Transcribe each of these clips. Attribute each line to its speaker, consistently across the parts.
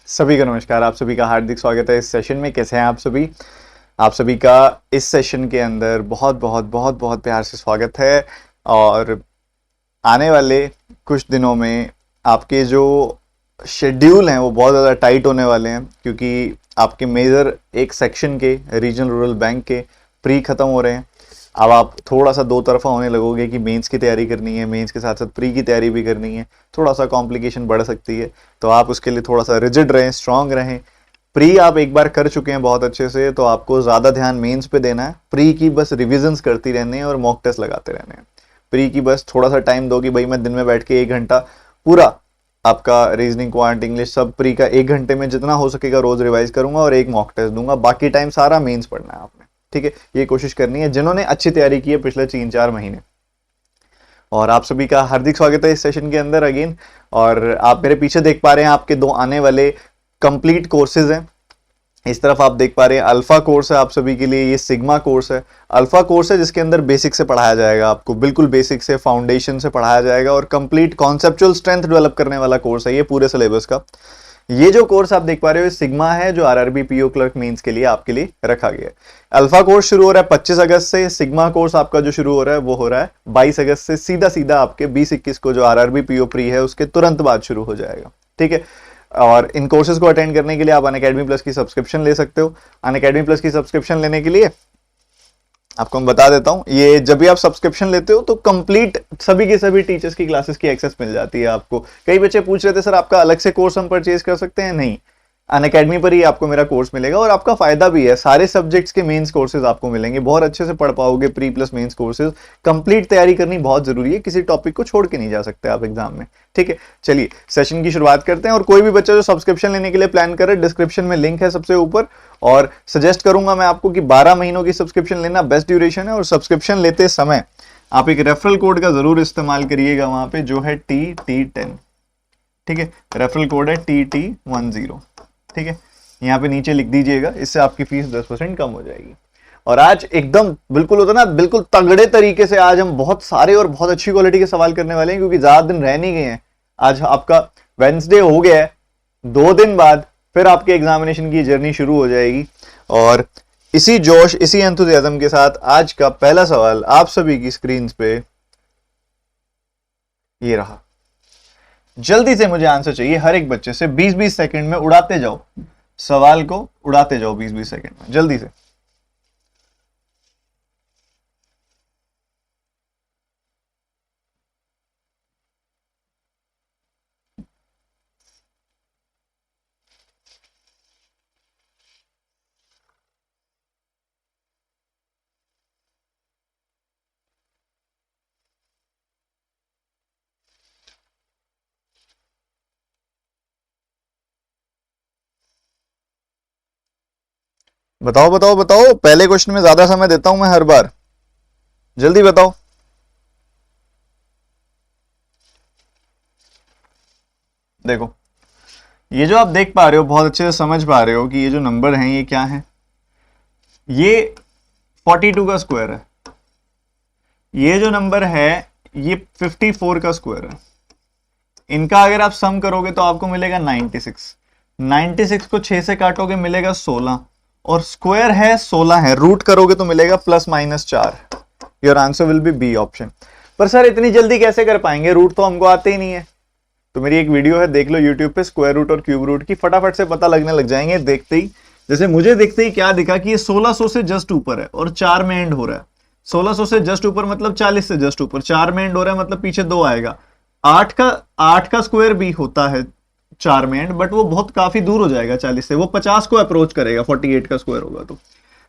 Speaker 1: सभी को नमस्कार। आप सभी का हार्दिक स्वागत है इस सेशन में। कैसे हैं आप सभी? आप सभी का इस सेशन के अंदर बहुत बहुत बहुत बहुत प्यार से स्वागत है। और आने वाले कुछ दिनों में आपके जो शेड्यूल हैं वो बहुत ज़्यादा टाइट होने वाले हैं, क्योंकि आपके मेजर एक सेक्शन के रीजनल रूरल बैंक के प्री खत्म हो रहे हैं। अब आप थोड़ा सा दो तरफा होने लगोगे कि मेंस की तैयारी करनी है, मेंस के साथ साथ प्री की तैयारी भी करनी है। थोड़ा सा कॉम्प्लिकेशन बढ़ सकती है, तो आप उसके लिए थोड़ा सा रिजिड रहें, स्ट्रांग रहें। प्री आप एक बार कर चुके हैं बहुत अच्छे से, तो आपको ज़्यादा ध्यान मेंस पे देना है। प्री की बस रिविजन्स करती रहनी है और मॉक टेस्ट लगाते रहने हैं। प्री की बस थोड़ा सा टाइम दो कि भाई मैं दिन में बैठ के 1 घंटा पूरा आपका रीजनिंग, क्वांट, इंग्लिश सब प्री का 1 घंटे में जितना हो सकेगा रोज रिवाइज करूंगा और एक मॉक टेस्ट दूंगा। बाकी टाइम सारा मेंस पढ़ना है आपने, ठीक है? ये कोशिश करनी है जिन्होंने अच्छी तैयारी की है पिछले 3-4 महीने। और आप सभी का हार्दिक स्वागत है इस सेशन के अंदर अगेन। और आप मेरे पीछे देख पा रहे हैं आपके दो आने वाले कंप्लीट कोर्सेज हैं। इस तरफ आप देख पा रहे हैं अल्फा कोर्स है आप सभी के लिए, ये सिग्मा कोर्स है। अल्फा कोर्स है जिसके अंदर बेसिक से पढ़ाया जाएगा, आपको बिल्कुल बेसिक से फाउंडेशन से पढ़ाया जाएगा और कंप्लीट कॉन्सेप्चुअल स्ट्रेंथ डेवलप करने वाला कोर्स है ये पूरे सिलेबस का। ये जो कोर्स आप देख पा रहे हो सिग्मा है, जो आरआरबी पीओ क्लर्क मेंस के लिए आपके लिए रखा गया है। अल्फा कोर्स शुरू हो रहा है 25 अगस्त से। सिग्मा कोर्स आपका जो शुरू हो रहा है वो हो रहा है 22 अगस्त से। सीधा सीधा आपके 20-21 को जो आरआरबी पीओ प्री है उसके तुरंत बाद शुरू हो जाएगा, ठीक है? और इन कोर्सेज को अटेंड करने के लिए आप अनअकैडमी प्लस की सब्सक्रिप्शन ले सकते हो। अनअकैडमी प्लस की सब्सक्रिप्शन लेने के लिए आपको मैं बता देता हूं, ये जब भी आप सब्सक्रिप्शन लेते हो तो कंप्लीट सभी के सभी टीचर्स की क्लासेस की एक्सेस मिल जाती है आपको। कई बच्चे पूछ रहे थे सर आपका अलग से कोर्स हम परचेज कर सकते हैं? नहीं, अनअकैडमी पर ही आपको मेरा कोर्स मिलेगा और आपका फायदा भी है। सारे सब्जेक्ट्स के मेंस कोर्सेज आपको मिलेंगे, बहुत अच्छे से पढ़ पाओगे pre plus mains courses. Complete तैयारी करनी बहुत जरूरी है, किसी टॉपिक को छोड़ के नहीं जा सकते आप एग्जाम में, ठीक है? चलिए सेशन की शुरुआत करते हैं। और कोई भी बच्चा जो सब्सक्रिप्शन लेने के लिए प्लान करे, डिस्क्रिप्शन में लिंक है सबसे ऊपर। और सजेस्ट करूंगा मैं आपको कि 12 महीनों की सब्सक्रिप्शन लेना बेस्ट ड्यूरेशन है। और सब्सक्रिप्शन लेते समय आप एक रेफरल कोड का जरूर इस्तेमाल करिएगा वहां पे, जो है TT10, ठीक है? रेफरल कोड है TT10, ठीक है? यहाँ पे नीचे लिख दीजिएगा, इससे आपकी फीस 10% कम हो जाएगी। और आज एकदम बिल्कुल होता ना, बिल्कुल तगड़े तरीके से आज हम बहुत सारे और बहुत अच्छी क्वालिटी के सवाल करने वाले हैं, क्योंकि ज्यादा दिन रह नहीं गए हैं। आज आपका वेंसडे हो गया है, 2 दिन बाद फिर आपके एग्जामिनेशन की जर्नी शुरू हो जाएगी। और इसी जोश, इसी एंथुसियाज्म के साथ आज का पहला सवाल आप सभी की स्क्रीन पे ये रहा। जल्दी से मुझे आंसर चाहिए हर एक बच्चे से, 20-20 सेकंड में उड़ाते जाओ सवाल को, उड़ाते जाओ 20-20 सेकंड में, जल्दी से। बताओ बताओ बताओ, पहले क्वेश्चन में ज्यादा समय देता हूं मैं हर बार, जल्दी बताओ। देखो, ये जो आप देख पा रहे हो, बहुत अच्छे से समझ पा रहे हो कि ये जो नंबर हैं ये क्या है? ये 42 का स्क्वायर है। ये जो नंबर है ये 54 का स्क्वायर है। इनका अगर आप सम करोगे तो आपको मिलेगा 96। 96 को 6 से काटोगे मिलेगा 16, और स्क्वायर है 16 है, रूट करोगे तो मिलेगा +-4। Your answer will be B option. पर सर इतनी जल्दी कैसे कर पाएंगे, रूट तो हमको आते ही नहीं है। तो मेरी एक वीडियो है, देख लो यूट्यूब पे, स्क्वायर रूट और क्यूब रूट की, फटाफट से पता लगने लग जाएंगे देखते ही। जैसे मुझे देखते ही क्या दिखा कि ये 1600 से जस्ट ऊपर है और 4 में एंड हो रहा है। 1600 से जस्ट ऊपर मतलब 40 से जस्ट ऊपर, 4 में एंड हो रहा है मतलब पीछे 2 आएगा। 8 का स्क्वायर भी होता है 4 में एंड, बट वो बहुत काफी दूर हो जाएगा 40 से, वो 50 को अप्रोच करेगा, 48 का स्क्वायर होगा तो।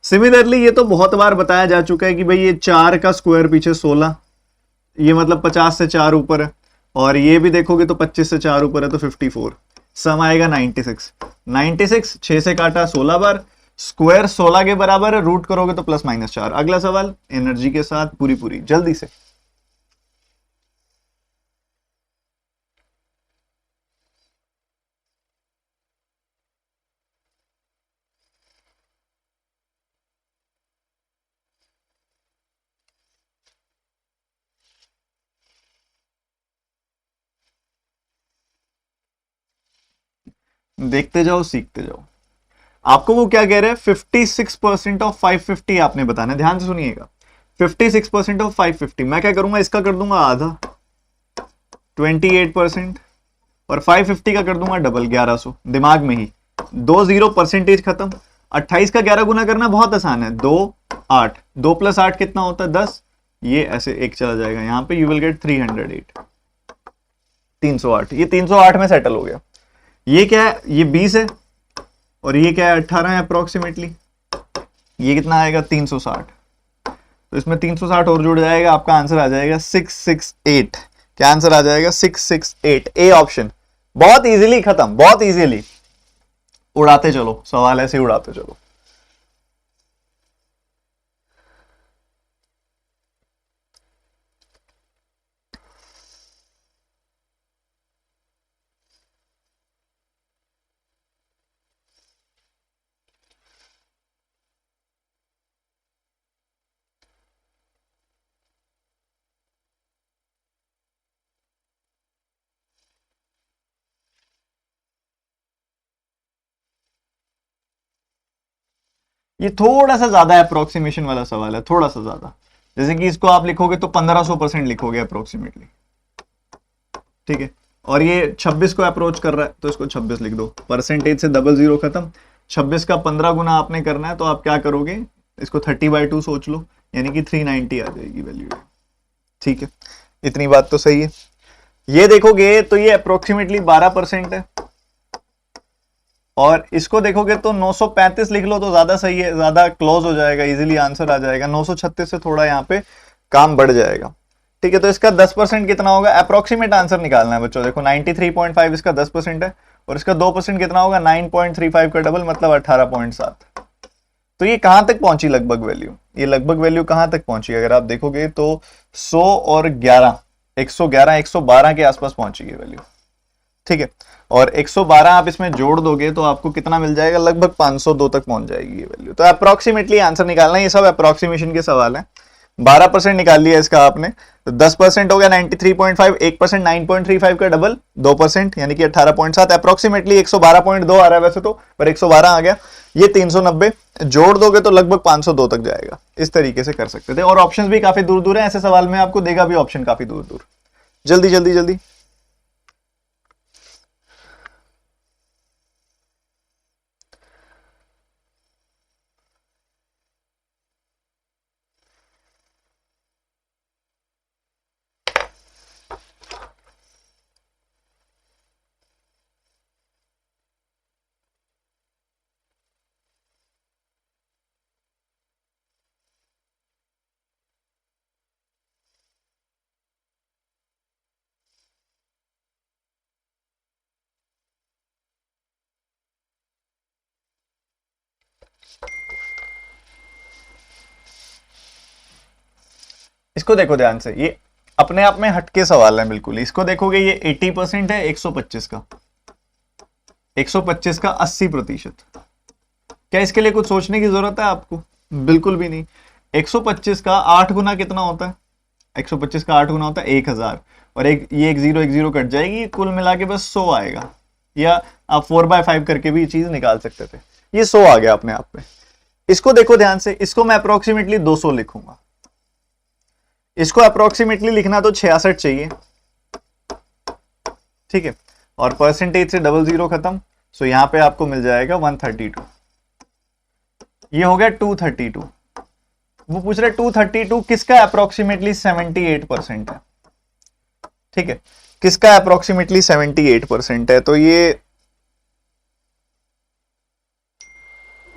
Speaker 1: सिमिलरली ये तो बहुत बार बताया जा चुका है कि भाई ये 4 का स्क्वायर पीछे 16, ये मतलब 50 से 4 ऊपर है। और ये भी देखोगे तो 25 से 4 ऊपर है तो 54, सम आएगा 96। 96 6 से काटा 16 बार, स्क्वायर 16 के बराबर है, रूट करोगे तो +-4। अगला सवाल एनर्जी के साथ पूरी पूरी जल्दी से। देखते जाओ सीखते जाओ। आपको वो क्या कह रहे हैं, 56% ऑफ 550 आपने बताना है, ध्यान से सुनिएगा। 56% ऑफ 550, मैं क्या करूंगा, इसका कर दूंगा आधा 28%, और 550 का कर दूंगा डबल 1100, दिमाग में ही 20 परसेंटेज खत्म। 28 का 11 गुना करना बहुत आसान है, 2 8, 2 + 8 कितना होता है 10, ये ऐसे एक चला जाएगा यहां पे, यू विल गेट 308, 308, ये 308 में सेटल हो गया। ये क्या है, ये 20 है और ये क्या है 18 है अप्रोक्सीमेटली, ये कितना आएगा 360, तो इसमें 360 और जुड़ जाएगा, आपका आंसर आ जाएगा 668। क्या आंसर आ जाएगा 668, ए ऑप्शन। बहुत इजीली खत्म, बहुत इजीली, उड़ाते चलो सवाल, ऐसे उड़ाते चलो। ये थोड़ा सा ज्यादा अप्रोक्सीमेशन वाला सवाल है, थोड़ा सा ज्यादा, जैसे कि इसको आप लिखोगे तो 1500% लिखोगे अप्रोक्सीमेटली, ठीक है। और ये 26 को अप्रोच कर रहा है तो इसको 26 लिख दो, परसेंटेज से डबल जीरो खत्म। 26 का 15 गुना आपने करना है तो आप क्या करोगे, इसको 30/2 सोच लो, यानी कि 390 आ जाएगी वैल्यू, ठीक है। इतनी बात तो सही है। ये देखोगे तो ये अप्रोक्सीमेटली 12% है, और इसको देखोगे तो 935 लिख लो तो ज्यादा सही है, ज्यादा क्लोज हो जाएगा, इजीली आंसर आ जाएगा। 936 से थोड़ा यहाँ पे काम बढ़ जाएगा, ठीक है। तो इसका 10% कितना होगा, अप्रोक्सीमेट आंसर निकालना है बच्चों। देखो 93.5 इसका 10% है, और इसका 2% कितना होगा, 9.35 का डबल मतलब 18.7। तो ये कहां तक पहुंची लगभग वैल्यू, ये लगभग वैल्यू कहां तक पहुंची, अगर आप देखोगे तो 100 और 11, 111 112 के आसपास पहुंची है वैल्यू, ठीक है। और 112 आप इसमें जोड़ दोगे तो आपको कितना मिल जाएगा, लगभग 502 तक पहुंच जाएगी ये वैल्यू। तो अप्रोक्सीमेटली आंसर निकालना है, ये सब अप्रोक्सीमेशन के सवाल है। 12% निकाल लिया इसका आपने, तो 10% हो गया 93.5, 1% 9.35 का डबल 2% यानी कि 18.7, अप्रोक्सीमेटली 112.2 आ रहा है वैसे तो, पर 112 आ गया। ये 390 जोड़ दोगे तो लगभग 502 तक जाएगा। इस तरीके से कर सकते थे, और ऑप्शंस भी काफी दूर दूर है, ऐसे सवाल में आपको देगा भी ऑप्शन काफी दूर दूर। जल्दी जल्दी जल्दी। इसको देखो ध्यान से, ये अपने आप में हटके सवाल है बिल्कुल। इसको देखोगे ये 80% है 125 का, 125 का 80%। क्या इसके लिए कुछ सोचने की जरूरत है आपको, बिल्कुल भी नहीं। 125 का 8 गुना कितना होता है, 125 का 8 गुना होता है 1000, और एक ये एक जीरो कट जाएगी, कुल मिला के बस 100 आएगा। या आप 4/5 करके भी चीज निकाल सकते थे, ये 100 आ गया अपने आप में। इसको देखो ध्यान से, इसको मैं अप्रोक्सीमेटली 200 लिखूंगा, इसको अप्रोक्सीमेटली लिखना तो 66 चाहिए, ठीक है। और परसेंटेज से डबल जीरो खत्म, सो यहां पे आपको मिल जाएगा 132, ये हो गया 232। वो पूछ रहे 232 किसका अप्रोक्सीमेटली 78% है, ठीक है, किसका अप्रोक्सीमेटली 78% है। तो ये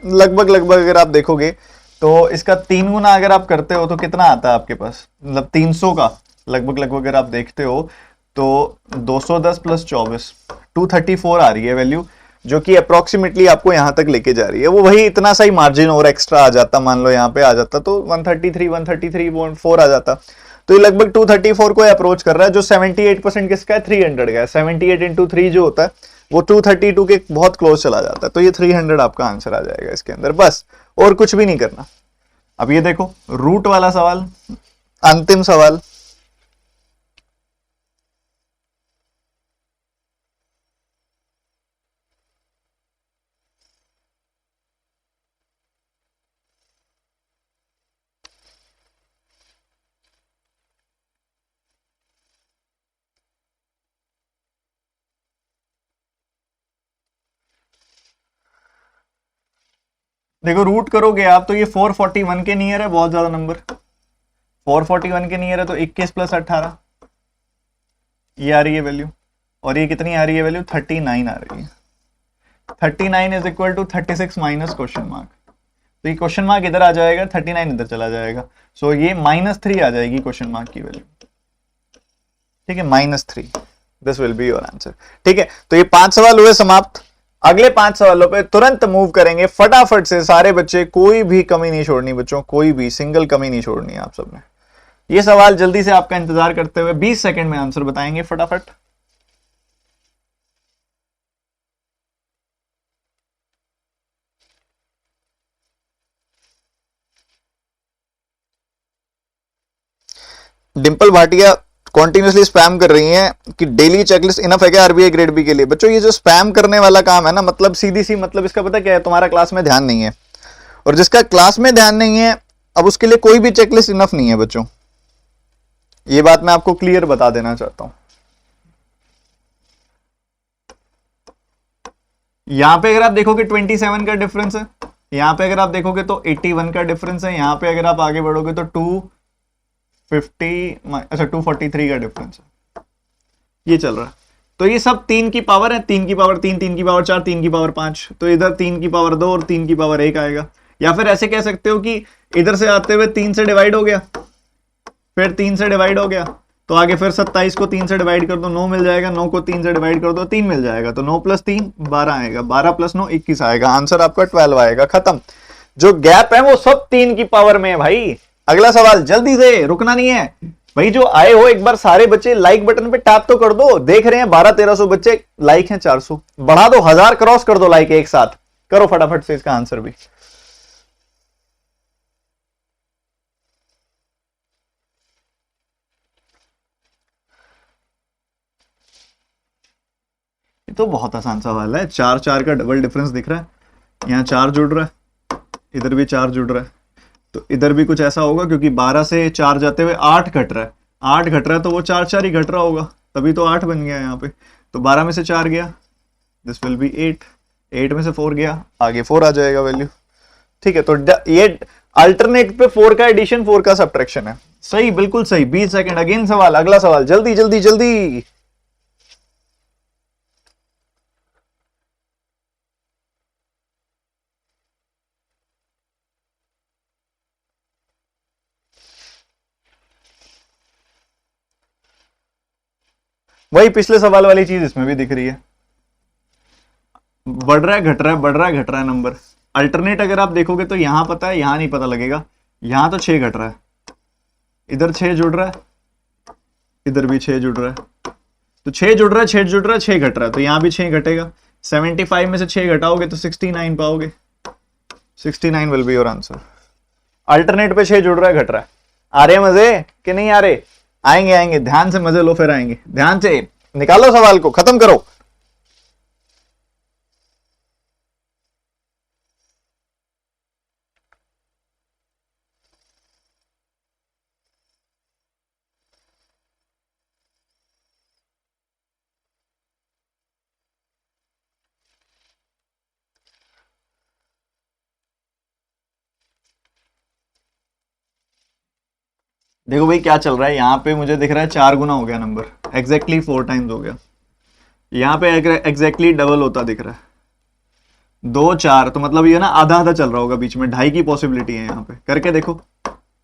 Speaker 1: लगभग लगभग अगर आप देखोगे तो इसका 3 गुना अगर आप करते हो तो कितना आता है आपके पास, मतलब 300 का लगभग लगभग अगर आप देखते हो तो 210 + 24 234 आ रही है वैल्यू, जो कि अप्रोक्सीमेटली आपको यहां तक लेके जा रही है। वो वही इतना सा ही मार्जिन और एक्स्ट्रा आ जाता, मान लो यहाँ पे आ जाता तो 133.4 आ जाता। तो ये लगभग 234 को अप्रोच कर रहा है, जो 78% किसका है, 300 का है। 78 × 3 जो होता है वो 232 के बहुत क्लोज चला जाता है, तो ये 300 आपका आंसर आ जाएगा इसके अंदर, बस और कुछ भी नहीं करना। अब ये देखो रूट वाला सवाल, अंतिम सवाल। देखो रूट करोगे आप तो ये 441 के नियर है, बहुत ज्यादा नंबर 441 के नियर है, तो 21 प्लस 18 ये आ रही है वैल्यू, और ये कितनी आ रही है वैल्यू 39 आ रही है। 39 is equal to 36 minus question mark, तो ये क्वेश्चन मार्क इधर आ जाएगा, 39 इधर चला जाएगा, सो ये -3 आ जाएगी क्वेश्चन मार्क की वैल्यू। ठीक है, -3, this will be your answer. ठीक है, तो ये 5 सवाल हुए समाप्त। अगले 5 सवालों पे तुरंत मूव करेंगे फटाफट से सारे बच्चे, कोई भी कमी नहीं छोड़नी बच्चों, कोई भी सिंगल कमी नहीं छोड़नी है आप सबने। ये सवाल जल्दी से आपका इंतजार करते हुए 20 सेकंड में आंसर बताएंगे फटाफट। डिंपल भाटिया कॉन्टिन्यूसली स्पैम कर रही हैं कि डेली चेकलिस्ट इनफ है क्या आरबीआई ग्रेड बी के लिए। बच्चों ये जो स्पैम करने वाला काम है ना, मतलब सीधी सी मतलब इसका पता क्या है, तुम्हारा क्लास में ध्यान नहीं है, और जिसका क्लास में ध्यान नहीं है अब उसके लिए कोई भी चेकलिस्ट इनफ नहीं है बच्चों। ये बात मैं आपको क्लियर बता देना चाहता हूं। यहां पे अगर आप देखोगे 27 का डिफरेंस है, यहां पे अगर आप देखोगे तो 81 का डिफरेंस है, यहां पे अगर आप आगे बढ़ोगे तो 250 अच्छा 243 का डिफरेंस है, ये चल रहा है। तो ये सब 3 की पावर है, 3 की पावर 3, 3 की पावर 4, 3 की पावर 5, तो इधर 3 की पावर 2 और 3 की पावर 1 आएगा। या फिर ऐसे कह सकते हो कि इधर से आते हुए 3 से डिवाइड हो गया, फिर 3 से डिवाइड हो गया, तो आगे फिर 27 को 3 से डिवाइड कर दो 9 मिल जाएगा, 9 को 3 से डिवाइड कर दो 3 मिल जाएगा, तो 9 प्लस 3 12 आएगा, 12 प्लस 9 21 आएगा, आंसर आपका 12 आएगा। खत्म। जो गैप है वो सब 3 की पावर में है भाई। अगला सवाल जल्दी से, रुकना नहीं है भाई। जो आए हो एक बार सारे बच्चे लाइक बटन पे टैप तो कर दो, देख रहे हैं 1200-1300 बच्चे, लाइक हैं 400, बढ़ा दो 1000 क्रॉस कर दो लाइक एक साथ, करो फटाफट से इसका आंसर भी। ये तो बहुत आसान सवाल है, 4 का डबल डिफरेंस दिख रहा है, यहाँ 4 जुड़ रहा है, इधर भी 4 जुड़ रहा है, तो इधर भी कुछ ऐसा होगा क्योंकि 12 से 4 जाते हुए 8 घट रहा है, 8 घट रहा है तो वो 4 ही घट रहा होगा, तभी तो 8 बन गया यहाँ पे। तो 12 में से 4 गया, दिस विल बी 8, 8 में से 4 गया, आगे 4 आ जाएगा वैल्यू। ठीक है, तो ये अल्टरनेट पे 4 का एडिशन 4 का सब्ट्रैक्शन है। सही, बिल्कुल सही। 20 सेकंड, अगेन सवाल, अगला सवाल, जल्दी जल्दी जल्दी। वही पिछले सवाल वाली चीज इसमें भी दिख रही है, बढ़ रहा है घट रहा है, बढ़ रहा है घट रहा है नंबर। अल्टरनेट अगर आप देखोगे तो यहां पता है, यहां नहीं पता लगेगा। यहां तो 6 घट रहा है, इधर 6 जुड़ रहा है, इधर भी 6 जुड़ रहा है, तो 6 जुड़ रहा है, 6 जुड़ रहा है, 6 घट रहा है, तो यहां भी 6 घटेगा। 75 में से 6 घटाओगे तो 69 पाओगे, 69 will be your answer. Alternate पे 6 जुड़ रहा है घट रहा है। आ रहे मजे कि नहीं आ रहे? आएंगे आएंगे, ध्यान से मजे लो, फिर आएंगे। ध्यान से निकालो सवाल को, खत्म करो। देखो भाई क्या चल रहा है, यहाँ पे मुझे दिख रहा है 4 गुना हो गया नंबर, एग्जैक्टली 4 टाइम्स हो गया। यहाँ पे एग्जैक्टली डबल होता दिख रहा है, 2 4, तो मतलब ये ना आधा आधा चल रहा होगा बीच में, 2.5 की पॉसिबिलिटी है यहाँ पे। करके देखो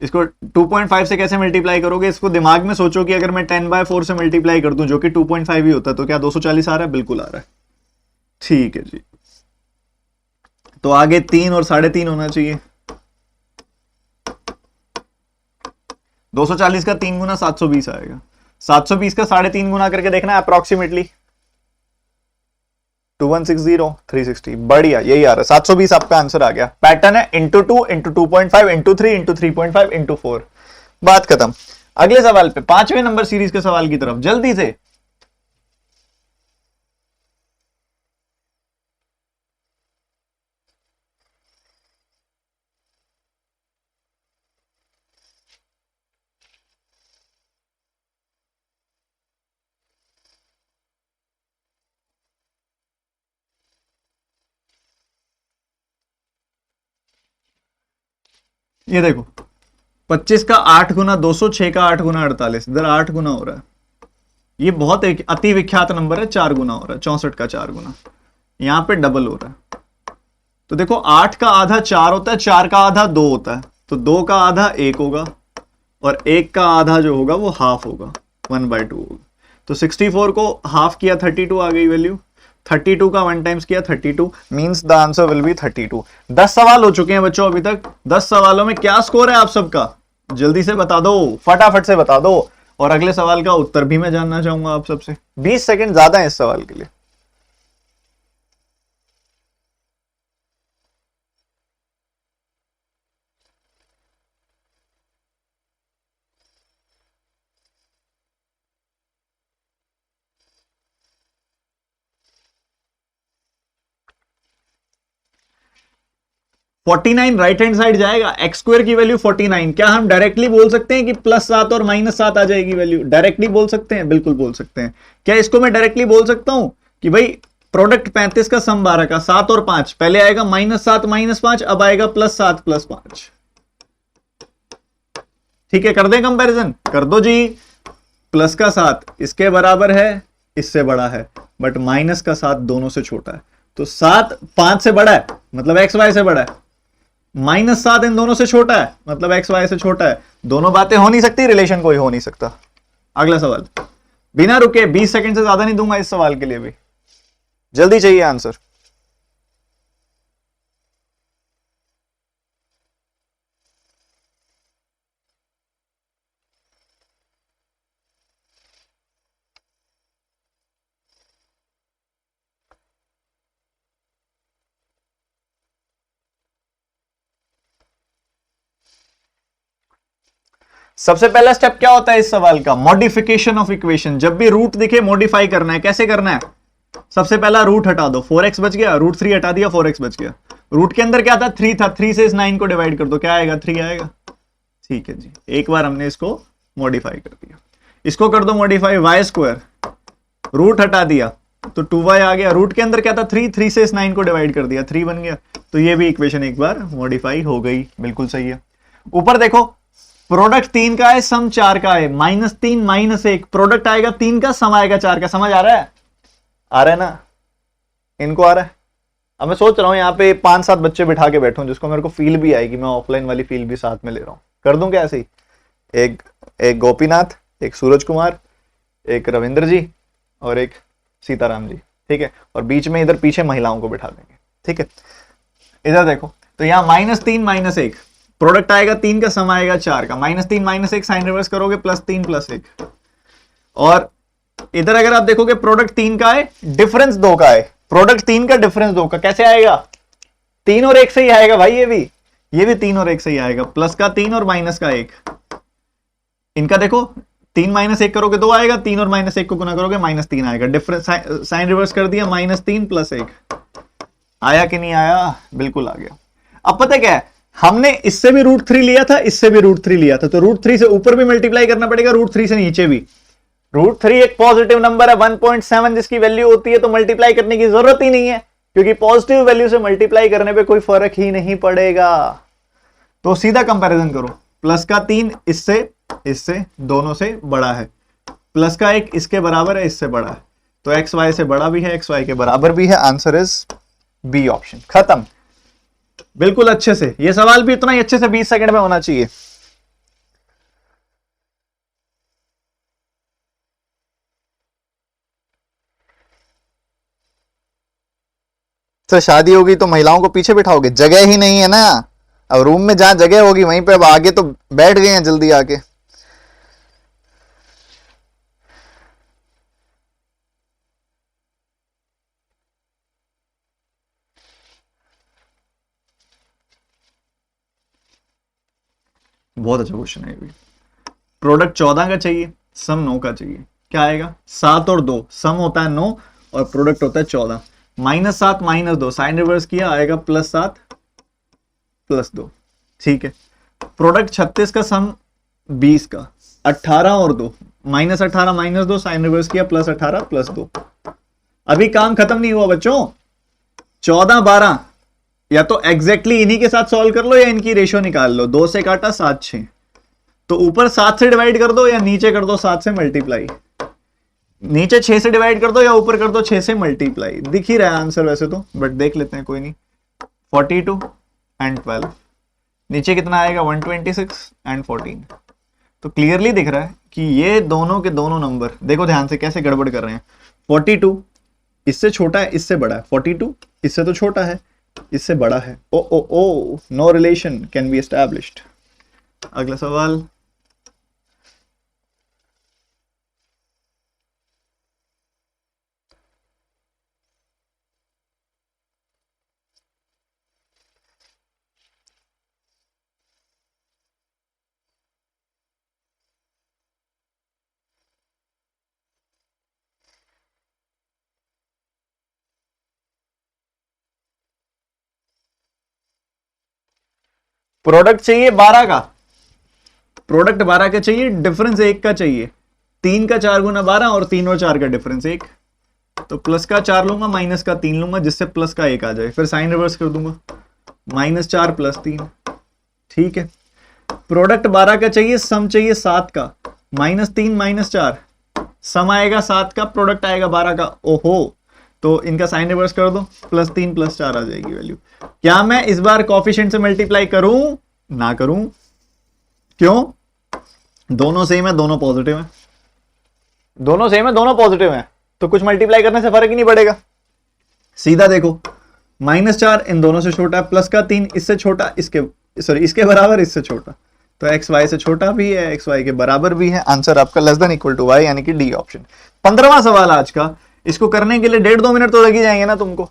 Speaker 1: इसको, 2.5 से कैसे मल्टीप्लाई करोगे, इसको दिमाग में सोचो कि अगर मैं 10/4 से मल्टीप्लाई कर दूं जो कि 2.5 ही होता है, तो क्या 240 आ रहा है? बिल्कुल आ रहा है। ठीक है जी, तो आगे 3 और 3.5 होना चाहिए। 240 का 3 गुना 720 आएगा, 720 का 3.5 गुना करके देखना अप्रोक्सीमेटली 2160 360, बढ़िया, यही आ रहा है 720, आपका आंसर आ गया। पैटर्न है into 2 into 2.5 into 3 into 3.5 into 4, बात खत्म। अगले सवाल पे, 5वें नंबर सीरीज के सवाल की तरफ जल्दी से। ये देखो 25 का 8 गुना 200, 6 का 8 गुना 48, इधर 8 गुना हो रहा है। ये बहुत एक अति विख्यात नंबर है, 4 गुना हो रहा है, 64 का 4 गुना, यहां पे डबल हो रहा है। तो देखो 8 का आधा 4 होता है, 4 का आधा 2 होता है, तो 2 का आधा 1 होगा और 1 का आधा जो होगा वो हाफ होगा, 1/2 होगा। तो 64 को हाफ किया 32 आ गई वैल्यू, 32 का 1 टाइम्स किया 32, means the answer will B 32। 10 सवाल हो चुके हैं बच्चों अभी तक। 10 सवालों में क्या स्कोर है आप सबका, जल्दी से बता दो, फटाफट से बता दो। और अगले सवाल का उत्तर भी मैं जानना चाहूंगा आप सबसे। 20 सेकंड ज्यादा है इस सवाल के लिए। (49) राइट हैंड साइड जाएगा, एक्स स्क्वायर की वैल्यू 49। क्या हम डायरेक्टली बोल सकते हैं कि +7 और -7 आ जाएगी वैल्यू? डायरेक्टली बोल सकते हैं, बिल्कुल बोल सकते हैं। क्या इसको मैं डायरेक्टली बोल सकता हूं कि भाई प्रोडक्ट 35 का सम 12 का, 7 और 5, पहले आएगा -7 -5, अब आएगा +7 +5। ठीक है, कर दें कंपैरिजन, कर दो जी। प्लस का 7 इसके बराबर है, इससे बड़ा है, बट माइनस का 7 दोनों से छोटा है। तो 7 5 से बड़ा है, मतलब एक्स वाई से बड़ा है। -7 इन दोनों से छोटा है, मतलब एक्स वाई से छोटा है। दोनों बातें हो नहीं सकती, रिलेशन कोई हो नहीं सकता। अगला सवाल बिना रुके, 20 सेकंड से ज्यादा नहीं दूंगा इस सवाल के लिए भी, जल्दी चाहिए आंसर। सबसे पहला स्टेप क्या होता है इस सवाल का? Modification of equation. जब भी रूट दिखे मॉडिफाई करना है। कैसे करना है? सबसे पहला रूट हटा दो, 4x बच गया, √3 हटा दिया, 4x बच गया। रूट के अंदर क्या था? 3 था, 3 से इस 9 को डिवाइड कर दो, क्या आएगा? 3 आएगा। ठीक है जी, एक बार हमने इसको मॉडिफाई कर दिया। इसको कर दो मॉडिफाई, y², रूट हटा दिया तो 2y आ गया। रूट के अंदर क्या था? 3, 3 से इस 9 को डिवाइड कर दिया, 3 बन गया। तो ये भी इक्वेशन एक बार मॉडिफाई हो गई, बिल्कुल सही है। ऊपर देखो, प्रोडक्ट 3 का है, सम 4 का है, -3 -1, प्रोडक्ट आएगा 3 का, सम आएगा 4 का। समझ आ रहा है? आ रहा है ना? इनको आ रहा है? अब मैं सोच रहा हूं यहाँ पे 5-7 बच्चे बिठा के बैठूं जिसको मेरे को फील भी आएगी, मैं ऑफलाइन वाली फील भी साथ में ले रहा हूं। कर दूं क्या ऐसे ही? एक गोपीनाथ, एक सूरज कुमार, एक रविंद्र जी और एक सीताराम जी, ठीक है। और बीच में इधर पीछे महिलाओं को बिठा देंगे, ठीक है। इधर देखो, तो यहाँ -3 -1, प्रोडक्ट आएगा 3 का, सम आएगा 4 का। -3 -1 साइन रिवर्स करोगे, +3 +1। और इधर अगर आप देखोगे प्रोडक्ट 3 का है, डिफरेंस 2 का है। प्रोडक्ट 3 का, डिफरेंस 2 का, कैसे आएगा? 3 और 1 से ही आएगा भाई, ये भी 3 और 1 से ही आएगा। प्लस का 3 और माइनस का 1। इनका देखो, 3 -1 करोगे 2 आएगा, 3 और -1 को गुना करोगे -3 आएगा। डिफरेंस साइन रिवर्स कर दिया, -3 +1। आया कि नहीं आया? बिल्कुल आ गया। अब पता क्या है, हमने इससे भी √3 लिया था, इससे भी √3 लिया था, तो √3 से ऊपर भी मल्टीप्लाई करना पड़ेगा, √3 से नीचे भी। √3 एक पॉजिटिव नंबर है, 1.7 जिसकी वैल्यू होती है, तो मल्टीप्लाई करने की जरूरत ही नहीं है, क्योंकि पॉजिटिव वैल्यू से मल्टीप्लाई करने पे कोई फर्क ही नहीं पड़ेगा। तो सीधा कंपैरिजन करो, प्लस का 3 इससे दोनों से बड़ा है, प्लस का 1 इसके बराबर है, इससे बड़ा है, तो एक्स वाई से बड़ा भी है, एक्स वाई के बराबर भी है। Answer is B option. खत्म, बिल्कुल अच्छे से। ये सवाल भी इतना ही अच्छे से 20 सेकंड में होना चाहिए। तो शादी होगी तो महिलाओं को पीछे बिठाओगे? जगह ही नहीं है ना। अब रूम में जहां जगह होगी वहीं पे अब आगे तो बैठ गए हैं जल्दी आके। बहुत अच्छा क्वेश्चन है ये। प्रोडक्ट 14 का चाहिए, सम 9 का चाहिए। क्या आएगा? 7 और 2, सम होता है 9 और प्रोडक्ट होता है 14। -7 -2 साइन रिवर्स किया, आएगा +7 +2, ठीक है। प्रोडक्ट 36 का, सम 20 का, 18 और 2, -18 -2 साइन रिवर्स किया, +18 +2। अभी काम खत्म नहीं हुआ बच्चों। 14 12 या तो एग्जैक्टली इन्हीं के साथ सॉल्व कर लो या इनकी रेशियो निकाल लो। 2 से काटा 7 6, तो ऊपर 7 से डिवाइड कर दो या नीचे कर दो 7 से मल्टीप्लाई। नीचे 6 से डिवाइड कर दो या ऊपर कर दो 6 से मल्टीप्लाई। दिख ही रहा है आंसर वैसे तो, बट देख लेते हैं, कोई नहीं। 42 एंड 12, नीचे कितना आएगा 126 एंड 14। तो क्लियरली दिख रहा है कि ये दोनों के दोनों नंबर, देखो ध्यान से कैसे गड़बड़ कर रहे हैं। 42 इससे छोटा है, इससे बड़ा है। 42 इससे तो छोटा है, इससे बड़ा है। Oh oh oh, no relation can be established. अगला सवाल। प्रोडक्ट चाहिए 12 का, प्रोडक्ट 12 का चाहिए, डिफरेंस 1 का चाहिए। 3 का 4 गुना 12 और 3 और 4 का डिफरेंस 1। तो प्लस का 4 लूंगा, माइनस का 3 लूंगा, जिससे प्लस का 1 आ जाए। फिर साइन रिवर्स कर दूंगा, -4 + 3। ठीक है, प्रोडक्ट 12 का चाहिए, सम चाहिए 7 का। -3 -4, सम आएगा 7 का, प्रोडक्ट आएगा 12 का। ओहो, तो इनका साइन रिवर्स कर दो, +3 + 4 आ जाएगी वैल्यू। क्या मैं इस बार कॉफिशिएंट से मल्टीप्लाई करूं ना करूं? क्यों? दोनों सेम है, दोनों पॉजिटिव है। दोनों सेम है, दोनों पॉजिटिव है, तो कुछ मल्टीप्लाई करने से फर्क ही नहीं पड़ेगा। सीधा देखो, -4 इन दोनों से छोटा, प्लस का 3 इससे छोटा, इसके बराबर, इससे छोटा। तो एक्स वाई से छोटा भी है, एक्स वाई के बराबर भी है। आंसर आपका <= y, यानी कि डी ऑप्शन। 15वां सवाल आज का। इसको करने के लिए 1.5-2 मिनट तो लग ही जाएंगे ना तुमको।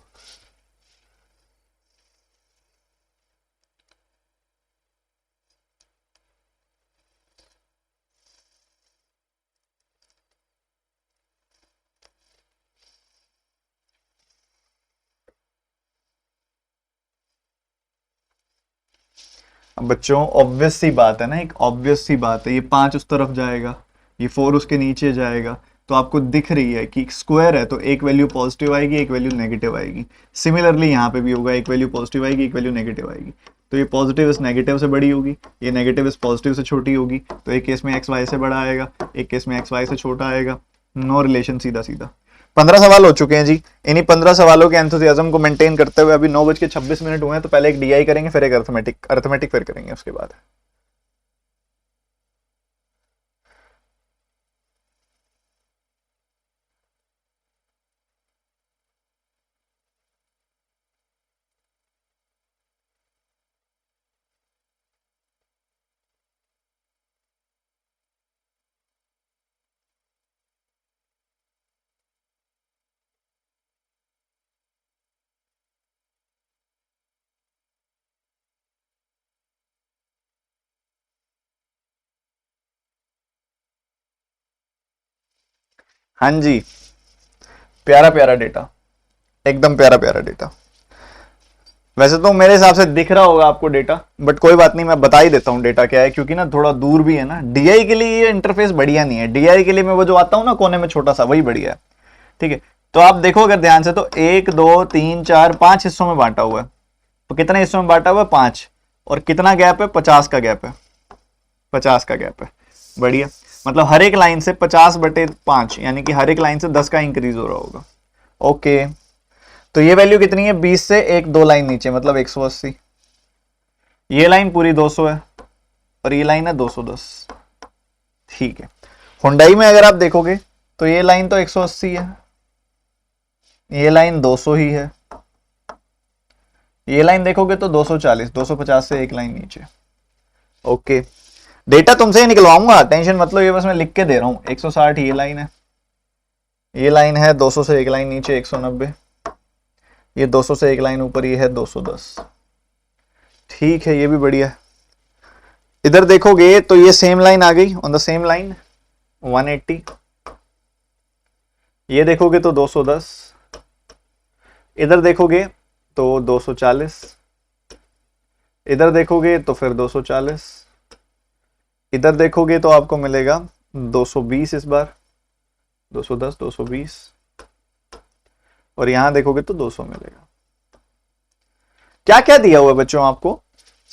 Speaker 1: अब बच्चों ऑब्वियस सी बात है ना, एक ऑब्वियस सी बात है, ये 5 उस तरफ जाएगा, ये 4 उसके नीचे जाएगा। तो आपको दिख रही है कि स्क्वायर है, तो एक वैल्यू पॉजिटिव आएगी, एक वैल्यू नेगेटिव आएगी। सिमिलरली यहाँ पे भी होगा, एक वैल्यू पॉजिटिव आएगी, एक वैल्यू नेगेटिव आएगी। तो ये पॉजिटिव इस नेगेटिव से बड़ी होगी, ये नेगेटिव इस पॉजिटिव से छोटी होगी। तो एक केस में एक्स वाई से बड़ा आएगा, एक केस में एक्स वाई से छोटा आएगा। नो रिलेशन, सीधा सीधा। 15 सवाल हो चुके हैं जी। इन्हीं 15 सवालों के एंथुसियाज्म को मेंटेन करते हुए अभी 9:26 हुए हैं। तो पहले एक डीआई करेंगे, फिर एक अर्थमेटिक फिर करेंगे उसके बाद। हाँ जी, प्यारा प्यारा डेटा, एकदम प्यारा प्यारा डेटा। वैसे तो मेरे हिसाब से दिख रहा होगा आपको डेटा, बट कोई बात नहीं, मैं बता ही देता हूँ डेटा क्या है, क्योंकि ना थोड़ा दूर भी है ना। डीआई के लिए ये इंटरफेस बढ़िया नहीं है। डीआई के लिए मैं वो जो आता हूँ ना कोने में छोटा सा, वही बढ़िया है। ठीक है, तो आप देखो अगर ध्यान से, तो 1 2 3 4 5 हिस्सों में बांटा हुआ है। तो कितने हिस्सों में बांटा हुआ है? 5। और कितना गैप है? 50 का गैप है। 50 का गैप है, बढ़िया। मतलब हर एक लाइन से 50/5, यानी कि हर एक लाइन से 10 का इंक्रीज हो रहा होगा। ओके, तो ये वैल्यू कितनी है? 20 से 1 2 लाइन नीचे, मतलब 180। ये लाइन पूरी 200 है और ये लाइन है 210। ठीक है, हुंडई में अगर आप देखोगे तो ये लाइन तो 180 है, ये लाइन 200 ही है, ये लाइन देखोगे तो 240, 250 से एक लाइन नीचे। ओके, डेटा तुमसे ही निकलवाऊंगा, टेंशन मतलब, ये बस मैं लिख के दे रहा हूं। 160 ये लाइन है, ये लाइन है 200 से एक लाइन नीचे 190, ये 200 से एक लाइन ऊपर ये है 210। ठीक है, ये भी बढ़िया है। इधर देखोगे तो ये सेम लाइन आ गई, ऑन द सेम लाइन 180। ये देखोगे तो 210, इधर देखोगे तो 240, इधर देखोगे तो फिर 240, इधर देखोगे तो आपको मिलेगा 220 इस बार, 210 220, और यहां देखोगे तो 200 मिलेगा। क्या क्या दिया हुआ है बच्चों आपको?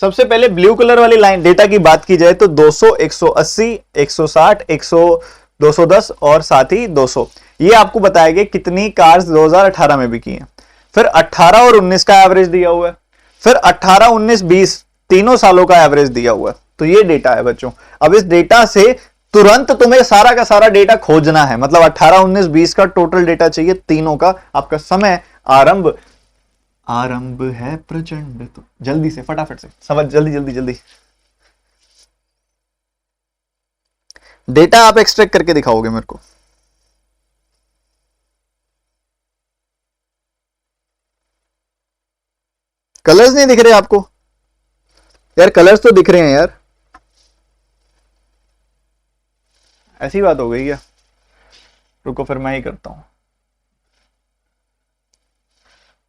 Speaker 1: सबसे पहले ब्लू कलर वाली लाइन डेटा की बात की जाए तो 200, 180, 160, 100, 210 और साथ ही 200, ये आपको बताया गया कितनी कार्स 2018 में बिकी हैं। फिर 18 और 19 का एवरेज दिया हुआ है, फिर 18, 19, 20 तीनों सालों का एवरेज दिया हुआ है। तो ये डेटा है बच्चों। अब इस डेटा से तुरंत तुम्हें सारा का सारा डेटा खोजना है, मतलब 18, 19, 20 का टोटल डेटा चाहिए तीनों का। आपका समय आरंभ आरंभ है प्रचंड। तो जल्दी से फटाफट से समझ, जल्दी जल्दी जल्दी डेटा आप एक्सट्रैक्ट करके दिखाओगे मेरे को। कलर्स नहीं दिख रहे आपको यार? कलर्स तो दिख रहे हैं यार। ऐसी बात हो गई क्या? रुको फिर मैं ही करता हूं।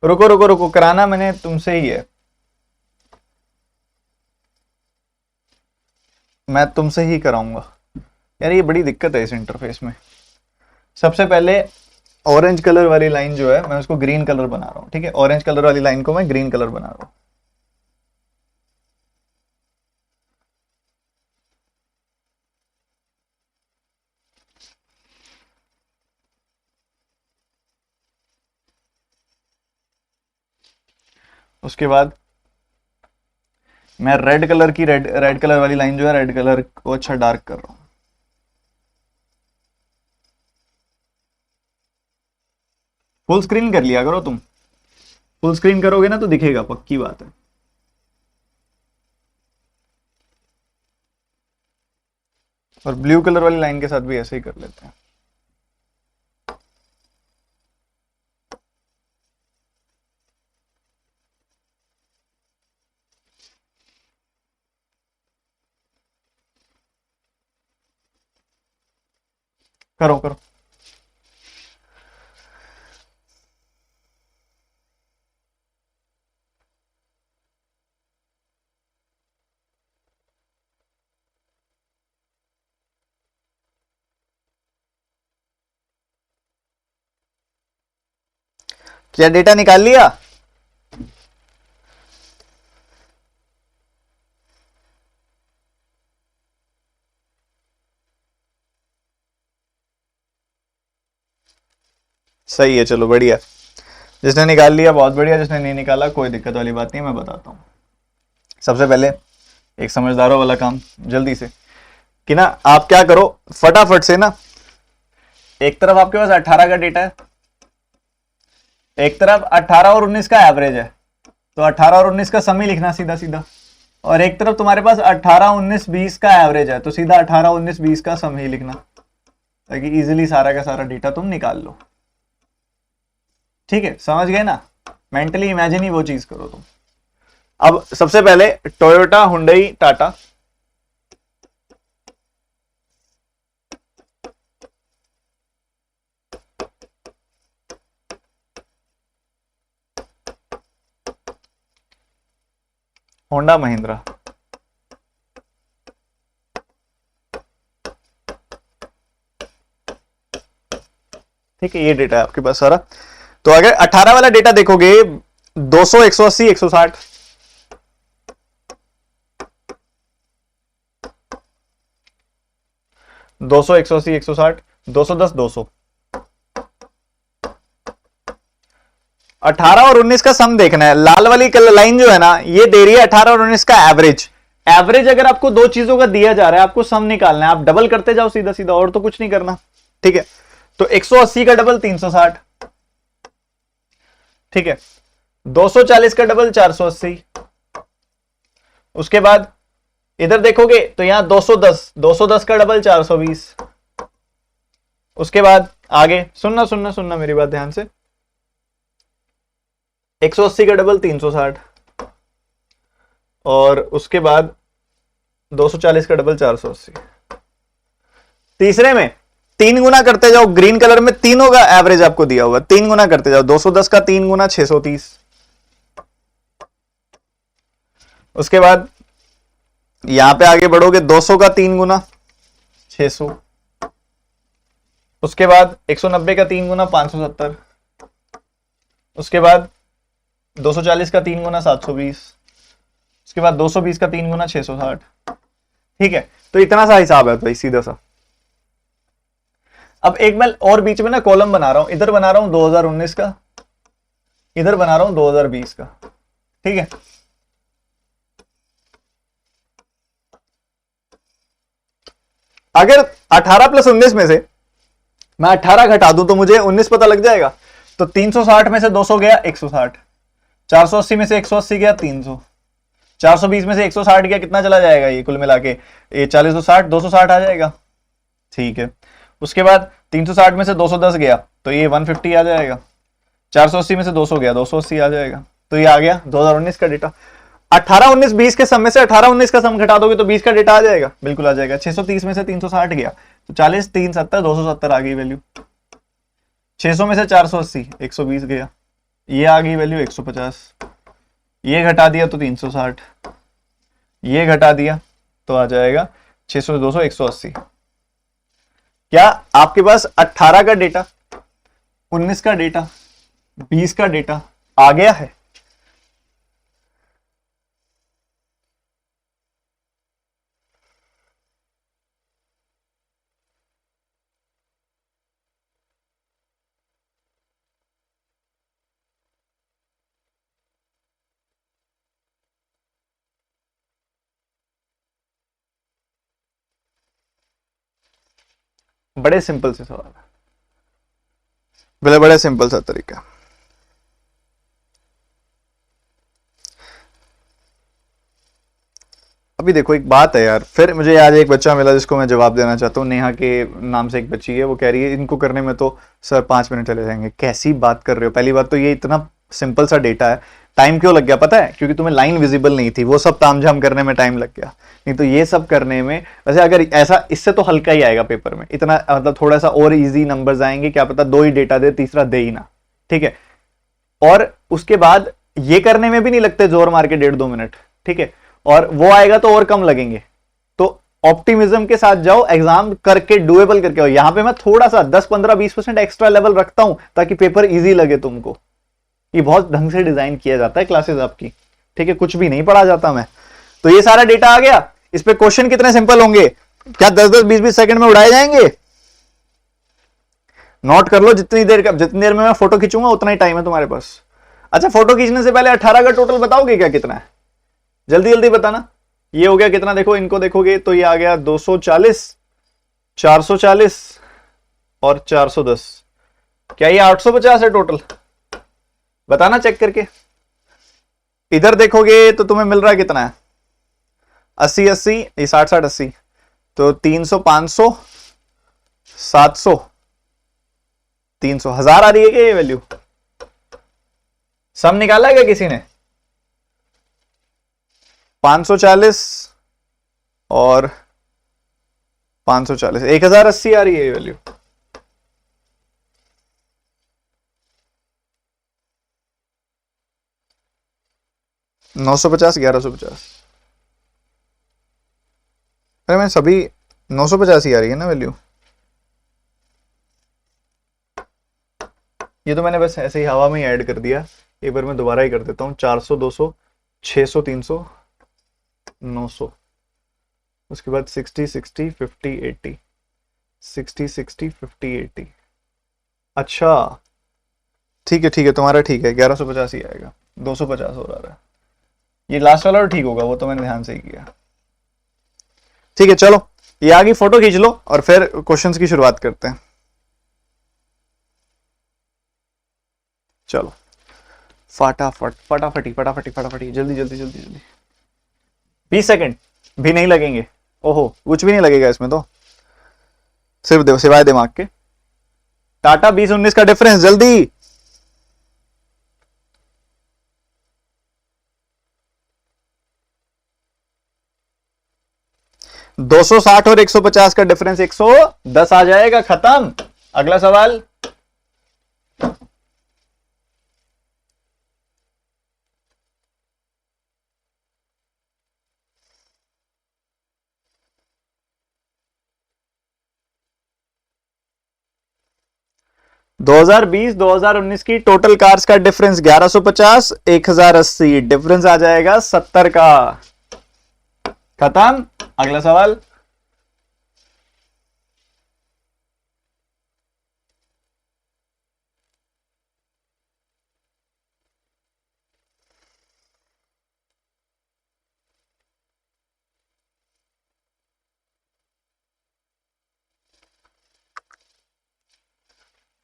Speaker 1: रुको रुको रुको, कराना मैंने तुमसे ही है, मैं तुमसे ही कराऊंगा यार। ये बड़ी दिक्कत है इस इंटरफेस में। सबसे पहले ऑरेंज कलर वाली लाइन जो है मैं उसको ग्रीन कलर बना रहा हूं, ठीक है? ऑरेंज कलर वाली लाइन को मैं ग्रीन कलर बना रहा हूं। उसके बाद मैं रेड कलर की रेड कलर वाली लाइन जो है रेड कलर को अच्छा डार्क कर रहा हूं। फुल स्क्रीन कर लिया करो तुम, फुल स्क्रीन करोगे ना तो दिखेगा, पक्की बात है। और ब्लू कलर वाली लाइन के साथ भी ऐसे ही कर लेते हैं। करो करो। क्या डेटा निकाल लिया? सही है, चलो बढ़िया। जिसने निकाल लिया बहुत बढ़िया, जिसने नहीं निकाला कोई दिक्कत वाली बात नहीं, मैं बताता हूं। सबसे पहले एक समझदारों वाला काम जल्दी से, कि ना आप क्या करो फटाफट से ना, एक तरफ आपके पास 18 का डेटा है, एक तरफ 18 और 19 का एवरेज है, तो 18 और 19 का सम ही लिखना सीधा सीधा। और एक तरफ तुम्हारे पास 18, 19, 20 का एवरेज है, तो सीधा 18, 19, 20 का सम ही लिखना, ताकि इजीली सारा का सारा डेटा तुम निकाल लो। ठीक है, समझ गए ना? मेंटली इमेजिन ही वो चीज करो तुम। अब सबसे पहले Toyota, Hyundai, Tata, Honda, Mahindra, ठीक है, ये डेटा है आपके पास सारा। तो अगर 18 वाला डेटा देखोगे 200, 180, 160, 200, 180, 160, 210, 200, 18 और 19 का सम देखना है। लाल वाली लाइन जो है ना ये दे रही है 18 और 19 का एवरेज। एवरेज अगर आपको दो चीजों का दिया जा रहा है, आपको सम निकालना है, आप डबल करते जाओ सीधा सीधा, और तो कुछ नहीं करना। ठीक है, तो 180 का डबल 360, ठीक है, 240 का डबल 480, उसके बाद इधर देखोगे तो यहां 210, 210 का डबल 420, उसके बाद आगे सुनना सुनना सुनना मेरी बात ध्यान से, 180 का डबल 360, और उसके बाद 240 का डबल 480। तीसरे में 3 गुना करते जाओ, ग्रीन कलर में तीनों का एवरेज आपको दिया हुआ, 3 गुना करते जाओ, 210 का 3 गुना 630, उसके बाद यहां पे आगे बढ़ोगे 200 का 3 गुना 600, उसके बाद 190 का 3 गुना 570, उसके बाद 240 का 3 गुना 720, उसके बाद 220 का 3 गुना 660। ठीक है, तो इतना सा हिसाब है भाई, सीधा सा। अब एक मैं और बीच में ना कॉलम बना रहा हूं, इधर बना रहा हूं 2019 का, इधर बना रहा हूं 2020 का। ठीक है, अगर 18 प्लस 19 में से मैं 18 घटा दूं तो मुझे 19 पता लग जाएगा। तो 360 में से 200 गया 160, 480 में से 180 गया 300, 420 में से 160 गया, कितना चला जाएगा ये कुल मिला के? ये 40 260, 260 आ जाएगा। ठीक है, उसके बाद 360 में से 210 गया तो ये 150 आ जाएगा, 480 में से 200 गया 280 आ जाएगा। तो ये आ गया 2019 का डेटा। 18 19 20 के सम में से 18 19 का सम घटा दोगे तो 20 का डेटा आ जाएगा, बिल्कुल आ जाएगा। 630 में से 360 गया तो 40 3 70 270 आ गई वैल्यू। 600 में से 480 120 गया, ये आ गई वैल्यू 150। ये घटा दिया तो 360, ये घटा दिया तो आ जाएगा 600 200 180। क्या आपके पास 18 का डेटा, 19 का डेटा, 20 का डेटा आ गया है? बड़े सिंपल से सवाल है, बड़े सिंपल सा तरीका। अभी देखो एक बात है यार, फिर मुझे आज एक बच्चा मिला जिसको मैं जवाब देना चाहता हूँ। नेहा के नाम से एक बच्ची है, वो कह रही है इनको करने में तो सर 5 मिनट चले जाएंगे। कैसी बात कर रहे हो? पहली बात तो ये इतना सिंपल सा डेटा है, टाइम क्यों लग गया पता है? क्योंकि तुम्हें लाइन विजिबल नहीं थी, वो सब तामझाम करने में टाइम लग गया। नहीं तो ये सब करने में, वैसे अगर ऐसा, इससे तो हल्का ही आएगा पेपर में, इतना मतलब थोड़ा सा और इजी नंबर्स आएंगे, क्या पता 2 ही डेटा दे, तीसरा दे ही ना। ठीक है, और उसके बाद ये करने में भी नहीं लगते जोर मार के 1.5-2 मिनट। ठीक है, और वो आएगा तो और कम लगेंगे। तो ऑप्टिमिज्म के साथ जाओ, एग्जाम करके डुएबल करके आओ। यहां पे मैं थोड़ा सा 10 15 20% एक्स्ट्रा लेवल रखता हूं ताकि पेपर इजी लगे तुमको। ये बहुत ढंग से डिजाइन किया जाता है क्लासेस आपकी। ठीक है, कुछ भी नहीं पढ़ा जाता मैं। तो ये सारा डेटा आ गया, इस पे क्वेश्चन कितने सिंपल होंगे? क्या 10 10 20 20 सेकंड में उड़ाए जाएंगे? नोट कर लो, जितनी देर में मैं फोटो खींचूंगा उतना ही टाइम है तुम्हारे पास। अच्छा, फोटो खींचने से पहले 18 का टोटल बताओगे क्या कितना है? जल्दी जल्दी बताना। ये हो गया कितना? देखो, इनको देखोगे तो ये आ गया 240, 440 और 410। क्या ये 850 है टोटल? बताना चेक करके। इधर देखोगे तो तुम्हें मिल रहा है कितना है? 80 80, ये 60 60 80, तो 300 500 700 300 1000 आ रही है क्या ये वैल्यू? सम निकाला है क्या किसी ने? 540 और 540, 1080 आ रही है ये वैल्यू। नौ सौ पचास, 1150। अरे मैं सभी 950 ही आ रही है ना वैल्यू। ये तो मैंने बस ऐसे ही हवा में ही ऐड कर दिया। एक बार मैं दोबारा ही कर देता हूँ। 400 200 600 300 900, उसके बाद 60 60 50 80, 60 60 50 80। अच्छा, ठीक है तुम्हारा ठीक है, 1150 ही आएगा। 250 हो रहा है। ये लास्ट वाला तो ठीक होगा, वो तो मैंने ध्यान से ही किया। ठीक है, चलो ये आगे फोटो खींच लो और फिर क्वेश्चंस की शुरुआत करते हैं। चलो फटाफट फटाफटी फटाफटी फटाफटी, जल्दी जल्दी जल्दी जल्दी। 20 सेकंड भी नहीं लगेंगे। ओहो, कुछ भी नहीं लगेगा इसमें तो, सिर्फ सिवाय दिमाग के। टाटा 20 19 का डिफरेंस, जल्दी। 260 और 150 का डिफरेंस 110 आ जाएगा। खत्म। अगला सवाल। 2020 2019 की टोटल कार्स का डिफरेंस 1150, 1080, डिफरेंस आ जाएगा 70 का। खत्म। अगला सवाल।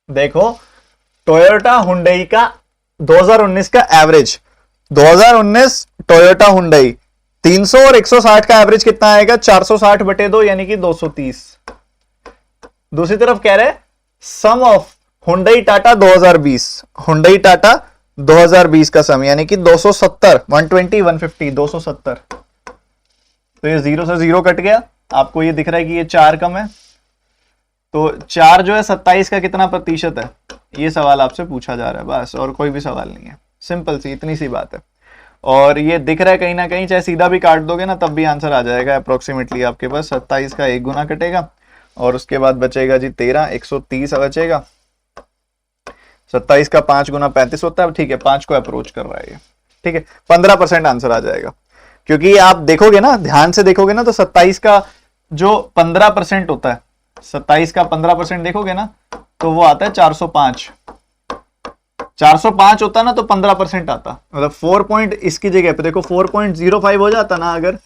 Speaker 1: देखो, टोयोटा हुंडई का 2019 का एवरेज, 2019 टोयोटा हुंडई 300 और 160 का एवरेज कितना आएगा? 460 बटे 2 यानी कि 230। दूसरी तरफ कह रहे sum of Hyundai Tata 2020, Hyundai Tata 2020 का सम यानी कि 270, 120 150 270। तो ये 0 से 0 कट गया, आपको ये दिख रहा है कि ये 4 कम है, तो 4 जो है 27 का कितना प्रतिशत है, ये सवाल आपसे पूछा जा रहा है, बस और कोई भी सवाल नहीं है, सिंपल सी इतनी सी बात है। और ये दिख रहा है कहीं ना कहीं, चाहे सीधा भी काट दोगे ना तब भी आंसर आ जाएगा अप्रोक्सीमेटली आपके पास। 27 का 1 गुना कटेगा और उसके बाद बचेगा जी 13, 130 बचेगा। 27 का 5 गुना 35 होता है, ठीक है 5 को अप्रोच कर रहा है ये, ठीक है 15% आंसर आ जाएगा। क्योंकि आप देखोगे ना, ध्यान से देखोगे ना, तो 27 का जो 15% होता है, 27 का 15% देखोगे ना तो वो आता है 405। 405 होता ना तो 15% आता, मतलब 4 पॉइंट इसकी जगह पे देखो 4.05 हो जाता ना अगर,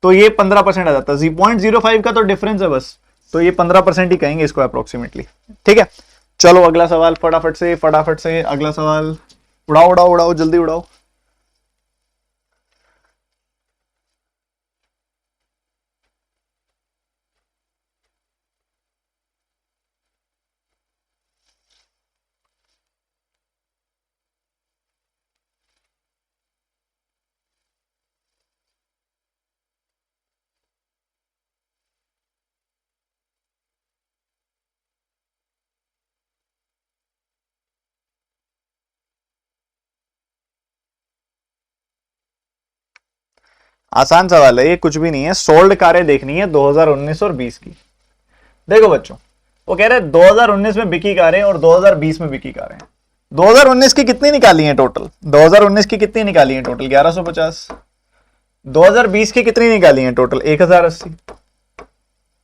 Speaker 1: तो ये 15% आ जाता। 0.05 का तो डिफरेंस है बस, तो ये 15% ही कहेंगे इसको अप्रोक्सीमेटली, ठीक है। चलो अगला सवाल, फटाफट से अगला सवाल, उड़ाओ उड़ाओ उड़ाओ, जल्दी उड़ाओ। आसान सवाल है ये, कुछ भी नहीं है, सोल्ड कारें देखनी है 2019 और 20 की। देखो बच्चों, वो कह रहे हैं 2019 में बिकी कारें और 2020 में बिकी कारें। 2019 की कितनी निकाली है टोटल? 2019 की कितनी निकाली है टोटल? 1150। 2020 की कितनी निकाली है टोटल? 1080।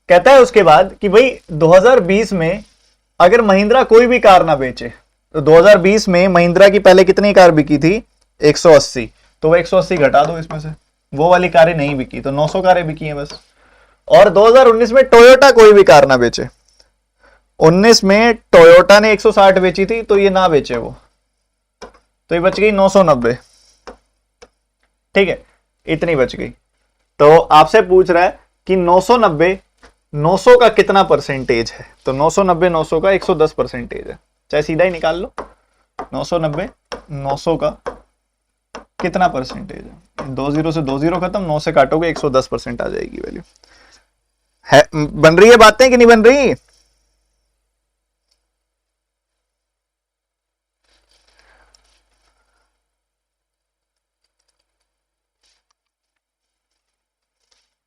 Speaker 1: कहता है उसके बाद कि भाई 2020 में अगर महिंद्रा कोई भी कार ना बेचे, तो 2020 में महिंद्रा की पहले कितनी कार बिकी थी? 180। तो वो 180 घटा दो इसमें से, वो वाली कारें नहीं बिकी, तो 900 कारें बिकी हैं बस। और 2019 में टोयोटा कोई भी कार ना बेचे, 19 में टोयोटा ने 160 बेची थी तो ये ना बेचे वो, तो ये बच गई 990, ठीक है इतनी बच गई। तो आपसे पूछ रहा है कि 990 900 का कितना परसेंटेज है, तो 990 900 का 110% है, चाहे सीधा ही निकाल लो। 990 900 का कितना परसेंटेज है? 20 से 20 खत्म, 9 से काटोगे 110% आ जाएगी वैल्यू। है बन रही है बातें कि नहीं बन रही?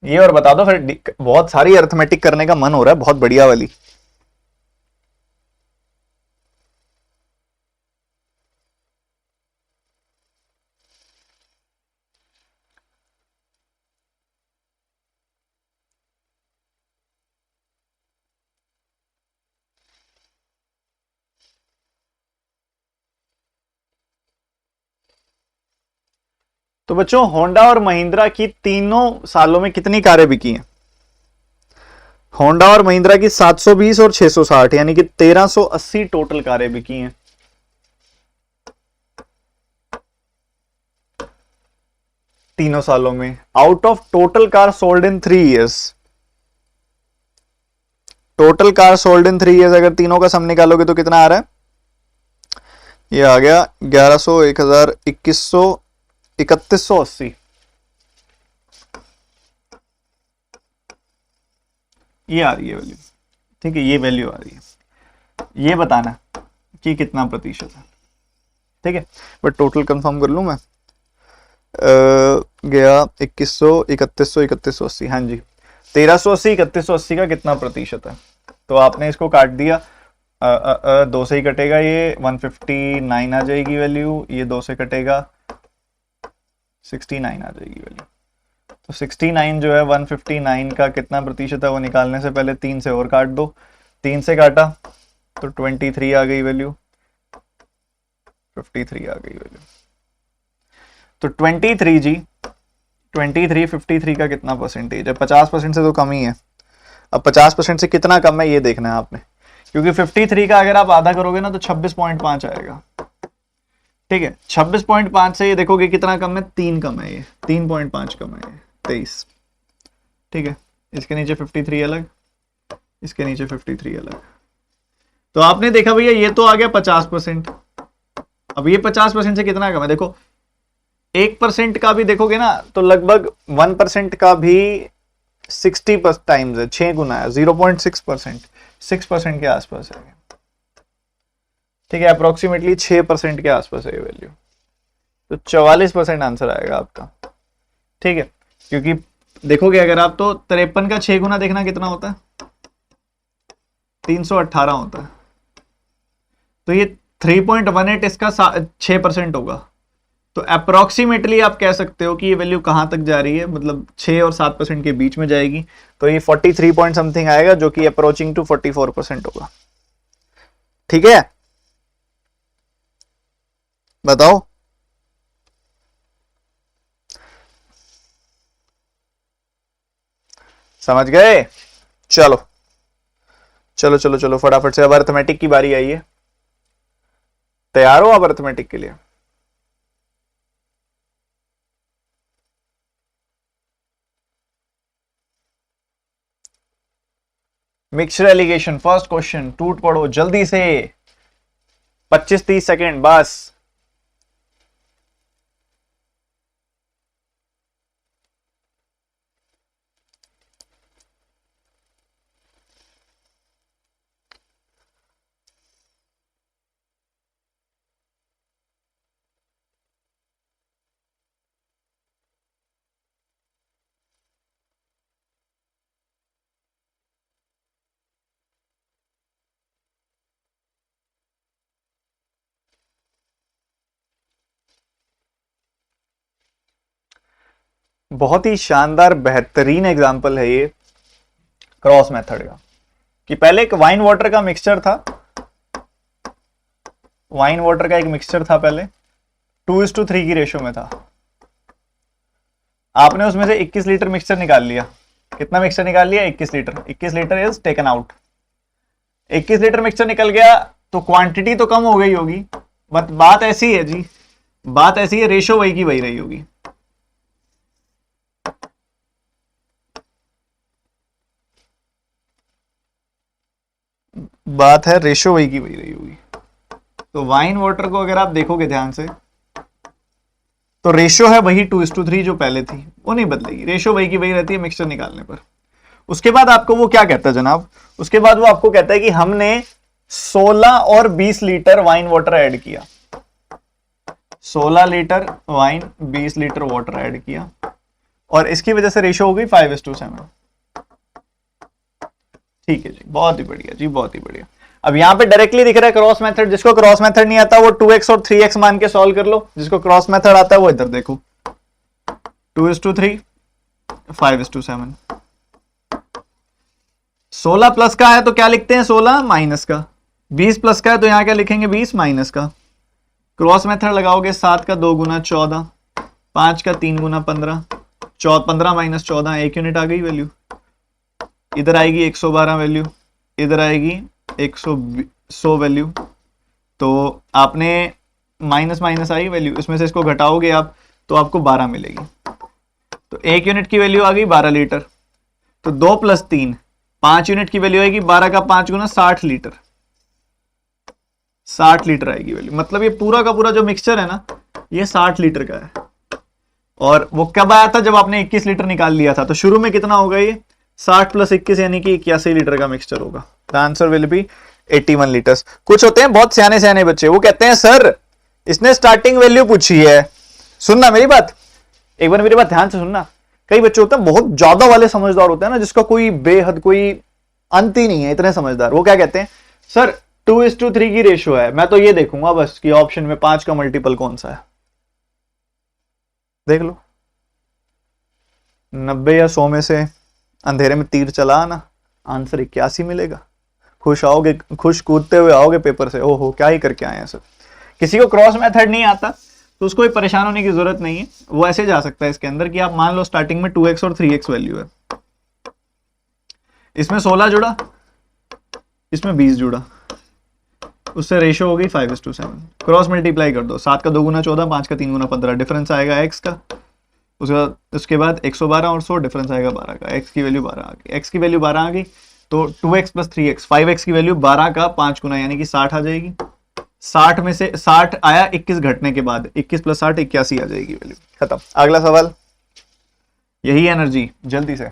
Speaker 1: ये और बता दो फिर, बहुत सारी अर्थमेटिक करने का मन हो रहा है, बहुत बढ़िया वाली। तो बच्चों होंडा और महिंद्रा की तीनों सालों में कितनी कारें बिकी हैं? होंडा और महिंद्रा की 720 और 660 यानी कि 1380 टोटल कारें बिकी हैं। तीनों सालों में, out of total car sold in 3 years. Total car sold in 3 years अगर तीनों का सम निकालोगे तो कितना आ रहा है? ये आ गया 1100, 1000, 2100, 3180। ये आ रही है वैल्यू, ठीक है ये वैल्यू आ रही है, ये बताना कि कितना प्रतिशत है, ठीक है। बट टोटल कंफर्म कर लूं मैं, गया 2100, 3100, 3180, हाँ जी 1380, 3180 का कितना प्रतिशत है? तो आपने इसको काट दिया, दो से ही कटेगा, ये 159 आ जाएगी वैल्यू, ये दो से कटेगा 69 आ जाएगी वैल्यू। तो 69 जो है 159 का कितना प्रतिशत है वो निकालने से पहले 3 से और काट दो, 3 से काटा तो 23 आ गई वैल्यू, 53 आ गई वैल्यू। तो 23 जी, 23 53 का कितना परसेंटेज है? 50% से तो कम ही है। अब 50% से कितना कम है ये देखना है आपने, क्योंकि 53 का अगर आप आधा करोगे ना तो 26.5 आएगा। ठीक है, 26.5 से ये देखोगे कितना कम है, 3 कम है, ये 3.5 कम है, ये 23। ठीक है, इसके नीचे 53 अलग, इसके नीचे 53 अलग। तो आपने देखा भैया ये तो आ गया 50%। अब ये 50% से कितना कम है, देखो 1% का भी देखोगे ना तो लगभग 1% का भी 60 टाइम्स है, 6 गुना है, 0.6%, 6% के आसपास है। ठीक है, अप्रोक्सीमेटली 6% के आसपास है ये वैल्यू। तो 44% आंसर आएगा आपका। ठीक है, क्योंकि देखोगे अगर आप तो 53 का 6 गुना देखना कितना होता है, 318 होता है। तो ये 3.18 इसका 6% होगा। तो अप्रोक्सीमेटली आप कह सकते हो कि ये वैल्यू कहां तक जा रही है, मतलब 6 और 7% के बीच में जाएगी। तो ये 43 पॉइंट समथिंग आएगा, जो कि अप्रोचिंग टू 44% होगा। ठीक है, बताओ। समझ गए? चलो चलो चलो चलो फटाफट से अब अर्थमेटिक की बारी आई है। तैयार हो आप अर्थमेटिक के लिए? मिक्सचर एलिगेशन फर्स्ट क्वेश्चन, टूट पड़ो जल्दी से, 25-30 सेकेंड बस। बहुत ही शानदार बेहतरीन एग्जांपल है ये क्रॉस मेथड का, कि पहले एक वाइन वाटर का मिक्सचर था, वाइन वाटर का एक मिक्सचर था पहले, 2:3 की रेशो में था। आपने उसमें से 21 लीटर मिक्सचर निकाल लिया। कितना मिक्सचर निकाल लिया? 21 litre. 21 litre is taken out. 21 litre mixture निकल गया तो क्वांटिटी तो कम हो गई होगी, बट बात ऐसी है जी, बात ऐसी है, रेशो वही की वही रही होगी। बात है रेशो वही की वही रही होगी। तो वाइन वाटर को अगर आप देखोगे ध्यान से तो रेशो है वही 2:3 जो पहले थी, वो नहीं बदलेगी, रेशो वही की वही रहती है मिक्सचर निकालने पर। उसके बाद आपको वो क्या कहता है जनाब, उसके बाद वो आपको कहता है कि हमने 16 और 20 लीटर वाइन वाटर ऐड किया, 16 litre wine 20 litre water add किया, और इसकी वजह से रेशो हो गई 5:7। ठीक है जी, बहुत ही बढ़िया जी, बहुत ही बढ़िया। अब यहां पे डायरेक्टली दिख रहा है क्रॉस मेथड। जिसको क्रॉस मेथड नहीं आता वो 2x और 3x मान के सॉल्व कर लो, जिसको क्रॉस मेथड आता है वो इधर देखो, 2:3 5:7। 16 प्लस का है तो क्या लिखते हैं, 16 माइनस का, 20 प्लस का है तो यहां क्या लिखेंगे, 20 माइनस का। क्रॉस मेथड लगाओगे, 7 का 2 गुना 14, 5 का 3 गुना 15, 15 माइनस 14 1 यूनिट आ गई वैल्यू। इधर आएगी 112 वैल्यू, इधर आएगी 100 वैल्यू। तो आपने माइनस माइनस आई वैल्यू, इसमें से इसको घटाओगे आप तो आपको 12 मिलेगी। तो 1 यूनिट की वैल्यू आ गई 12 लीटर। तो 2 + 3 5 यूनिट की वैल्यू आएगी, 12 का 5 गुना 60 लीटर, 60 लीटर आएगी वैल्यू। मतलब ये पूरा का पूरा जो मिक्सचर है ना, ये 60 लीटर का है। और वो कब आया था, जब आपने 21 लीटर निकाल लिया था। तो शुरू में कितना होगा, ये 60 + 21 यानी कि 81 लीटर का मिक्सचर होगा। The answer will B 81 litres. कुछ होते हैं बहुत सियाने सियाने बच्चे, वो कहते हैं सर इसने स्टार्टिंग वैल्यू पूछी है। सुनना मेरी बात, एक बार मेरी बात ध्यान से सुनना। कई बच्चे होते हैं बहुत ज्यादा वाले समझदार होते हैं ना, जिसका कोई बेहद कोई अंत ही नहीं है, इतने समझदार। वो क्या कहते हैं, सर 2:3 की रेशियो है, मैं तो ये देखूंगा बस कि ऑप्शन में 5 का मल्टीपल कौन सा है। देख लो 90 या 100 में से अंधेरे में तीर चला ना, आंसर 81 मिलेगा। खुश आओगे, खुश कूदते हुए आओगे पेपर से, ओहो क्या ही करके आए हैं सब। किसी को क्रॉस मेथड नहीं आता तो उसको परेशान होने की जरूरत नहीं है, वो ऐसे जा सकता है इसके अंदर कि आप मान लो स्टार्टिंग में 2x और 3x वैल्यू है, इसमें 16 जुड़ा, इसमें 20 जुड़ा, उससे रेशियो हो गई 5:7। क्रॉस मल्टीप्लाई कर दो, 7 का 2 गुना 14, 5 का 3 गुना 15, डिफरेंस आएगा x का। उसके बाद 112 और 100, डिफरेंस आएगा 12 का। x की वैल्यू 12 आ गई, x की वैल्यू 12 आ गई तो 2x प्लस 3x 5x की वैल्यू 12 का 5 गुना यानी कि 60 आ जाएगी। 60 में से 60 आया 21 घटने के बाद, 21 प्लस 60 81 आ जाएगी वैल्यू। खत्म। अगला सवाल, यही एनर्जी जल्दी से।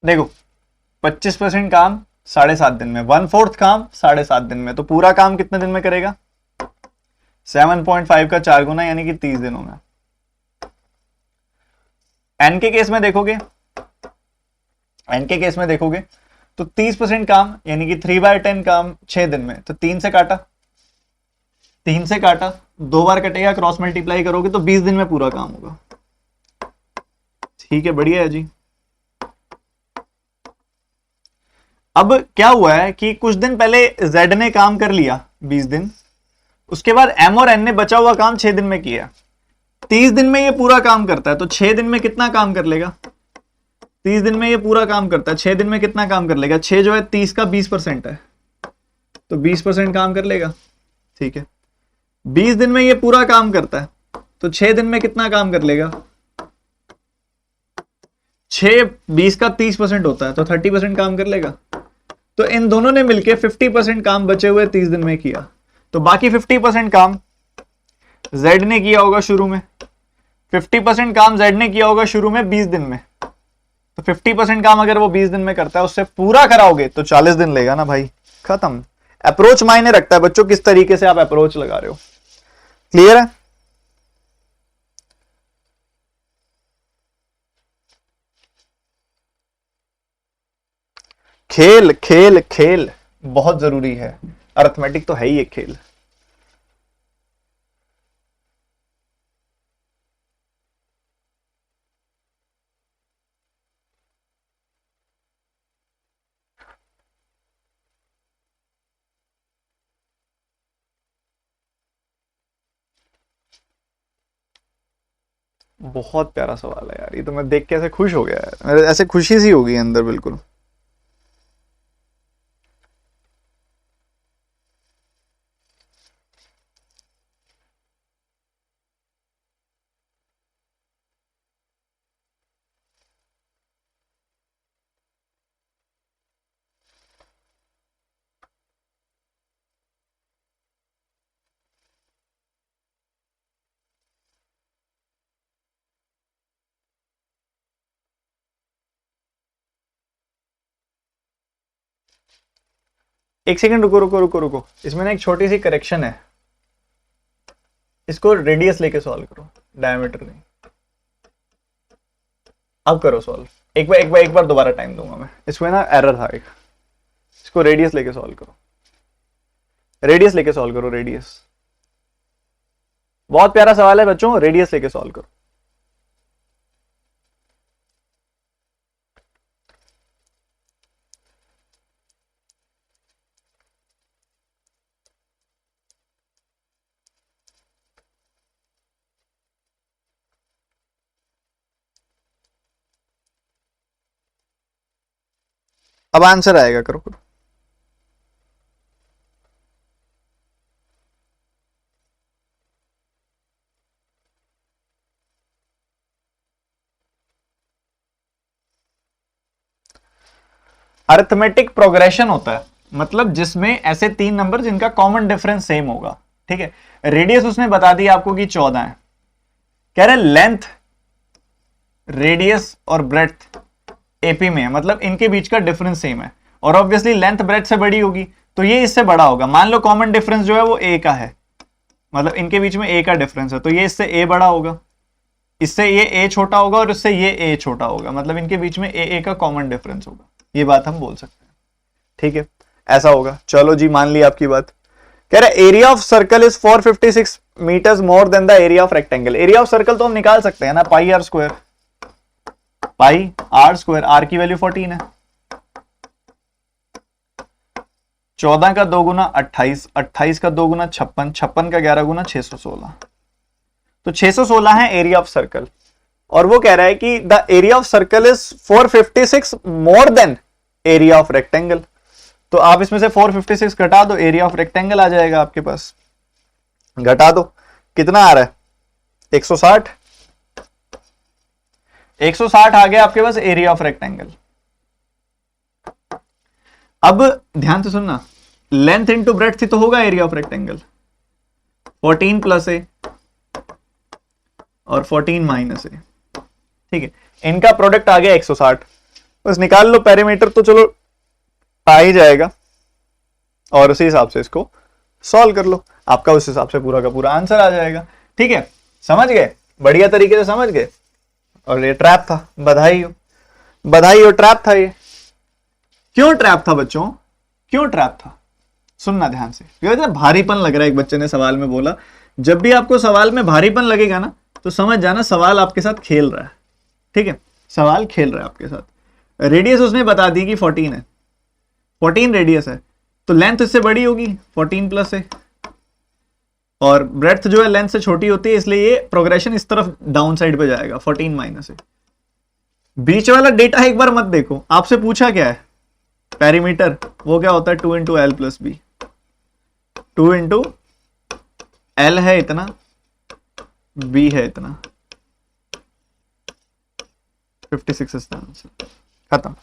Speaker 1: देखो 25% काम 7.5 दिन में, 1/4 काम 7.5 दिन में, तो पूरा काम कितने दिन में करेगा? 7.5 का 4 गुना यानी कि 30 दिनों में। एन के केस में देखोगे, एन के केस में देखोगे तो 30% काम यानी कि 3/10 काम 6 दिन में, तो 3 से काटा, 3 से काटा, 2 बार कटेगा, क्रॉस मल्टीप्लाई करोगे तो 20 दिन में पूरा काम होगा। ठीक है, बढ़िया है जी। अब क्या हुआ है कि कुछ दिन पहले जेड ने काम कर लिया 20 दिन, उसके बाद एम और एन ने बचा हुआ काम 6 दिन में किया। 30 दिन में ये पूरा काम करता है, तो 6 दिन में कितना काम कर लेगा? 30 दिन में ये पूरा काम करता है, 6 दिन में कितना काम कर लेगा? 6 जो है 30 का 20% है, तो 20% काम कर लेगा। ठीक है, 20 दिन में ये पूरा काम करता है, तो 6 दिन में कितना काम कर लेगा? 6 20 का 30% होता है, तो 30% काम कर लेगा। तो इन दोनों ने मिलकर 50% काम बचे हुए 30 दिन में किया, तो बाकी 50% काम जेड ने किया होगा शुरू में। 50% काम जेड ने किया होगा शुरू में 20 दिन में, तो 50% काम अगर वो 20 दिन में करता है, उससे पूरा कराओगे तो 40 दिन लेगा ना भाई। खत्म। अप्रोच मायने रखता है बच्चों, किस तरीके से आप अप्रोच लगा रहे हो। क्लियर है? खेल खेल खेल बहुत जरूरी है, अर्थमेटिक तो है ही एक खेल। बहुत प्यारा सवाल है यार, ये तो मैं देख के ऐसे खुश हो गया है, मेरे ऐसे खुशी सी होगी अंदर बिल्कुल। एक सेकंड रुको रुको रुको रुको, इसमें ना एक छोटी सी करेक्शन है, इसको रेडियस लेके सॉल्व करो, डायमीटर नहीं। अब करो सॉल्व, एक बार दोबारा टाइम दूंगा मैं, इसमें ना एरर था एक। इसको रेडियस लेके सॉल्व करो, रेडियस लेके सॉल्व करो, रेडियस। बहुत प्यारा सवाल है बच्चों, रेडियस लेके सॉल्व करो। अब आंसर आएगा, करो करो। अरिथमेटिक प्रोग्रेशन होता है, मतलब जिसमें ऐसे 3 नंबर जिनका कॉमन डिफरेंस सेम होगा, ठीक है। रेडियस उसने बता दी आपको कि 14 है, कह रहे लेंथ, रेडियस और ब्रेड्थ एपी में है, मतलब इनके बीच का डिफरेंस सेम है, और ऑब्वियसली लेंथ ब्रेड्थ से बड़ी होगी तो ये इससे बड़ा होगा। मान लो कॉमन डिफरेंस जो है वो ए का है, मतलब इनके बीच में ए का डिफरेंस है, तो ये इससे ए बड़ा होगा, इससे ये ए छोटा होगा और इससे ये ए छोटा होगा, मतलब इनके बीच में ए का कॉमन डिफरेंस होगा। ये बात हम बोल सकते हैं, ठीक है, ऐसा होगा। चलो जी, मान ली आपकी बात। कह रहे area of circle is 456 meters more than the area of rectangle. Area of circle तो हम निकाल सकते हैं ना, pi r square, pi r square, r की वैल्यू 14 है, 14 का 2 गुना 28, 28 का 2 गुना 56, 56 का 11 गुना 616, तो 616 है एरिया ऑफ सर्कल। और वो कह रहा है कि the area of circle is 456 more than area of rectangle. तो आप इसमें से 456 घटा दो, एरिया ऑफ रेक्टेंगल आ जाएगा आपके पास। घटा दो, कितना आ रहा है? 160, 160 आ गया आपके पास एरिया ऑफ रेक्टेंगल। अब ध्यान से सुनना, लेंथ इंटू ब्रेड्थ ही तो होगा एरिया ऑफ रेक्टेंगल, 14 प्लस ए और 14 माइनस ए, ठीक है। इनका प्रोडक्ट आ गया 160, बस निकाल लो पेरीमीटर, तो चलो आ ही जाएगा, और उसी हिसाब से इसको सॉल्व कर लो, आपका उस हिसाब से पूरा का पूरा आंसर आ जाएगा, ठीक है। समझ गए? बढ़िया तरीके से समझ गए। और ये ट्रैप था, बधाई हो, बधाई हो, ट्रैप था ये। क्यों ट्रैप था बच्चों, क्यों ट्रैप था? सुनना ध्यान से, क्योंकि भारीपन लग रहा है, एक बच्चे ने सवाल में बोला। जब भी आपको सवाल में भारीपन लगेगा ना, तो समझ जाना सवाल आपके साथ खेल रहा है, ठीक है, सवाल खेल रहा है आपके साथ। रेडियस उसने बता दी कि 14 है, 14 रेडियस है, तो लेंथ इससे बड़ी होगी 14 प्लस है, और ब्रेड्थ जो है लेंथ से छोटी होती है, इसलिए ये प्रोग्रेशन इस तरफ डाउन साइड पे जाएगा, 14 माइनस है। बीच वाला डेटा एक बार मत देखो, आपसे पूछा क्या है पेरीमीटर, वो क्या होता है 2 into L plus B, 2 into L है इतना, बी है इतना, 56 इज द आंसर, खत्म,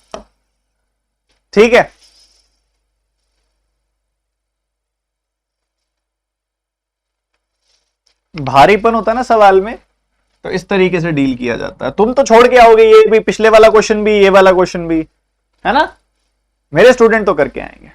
Speaker 1: ठीक है। भारीपन होता है ना सवाल में, तो इस तरीके से डील किया जाता है। तुम तो छोड़ के आओगे ये भी, पिछले वाला क्वेश्चन भी, ये वाला क्वेश्चन भी, है ना, मेरे स्टूडेंट तो करके आएंगे।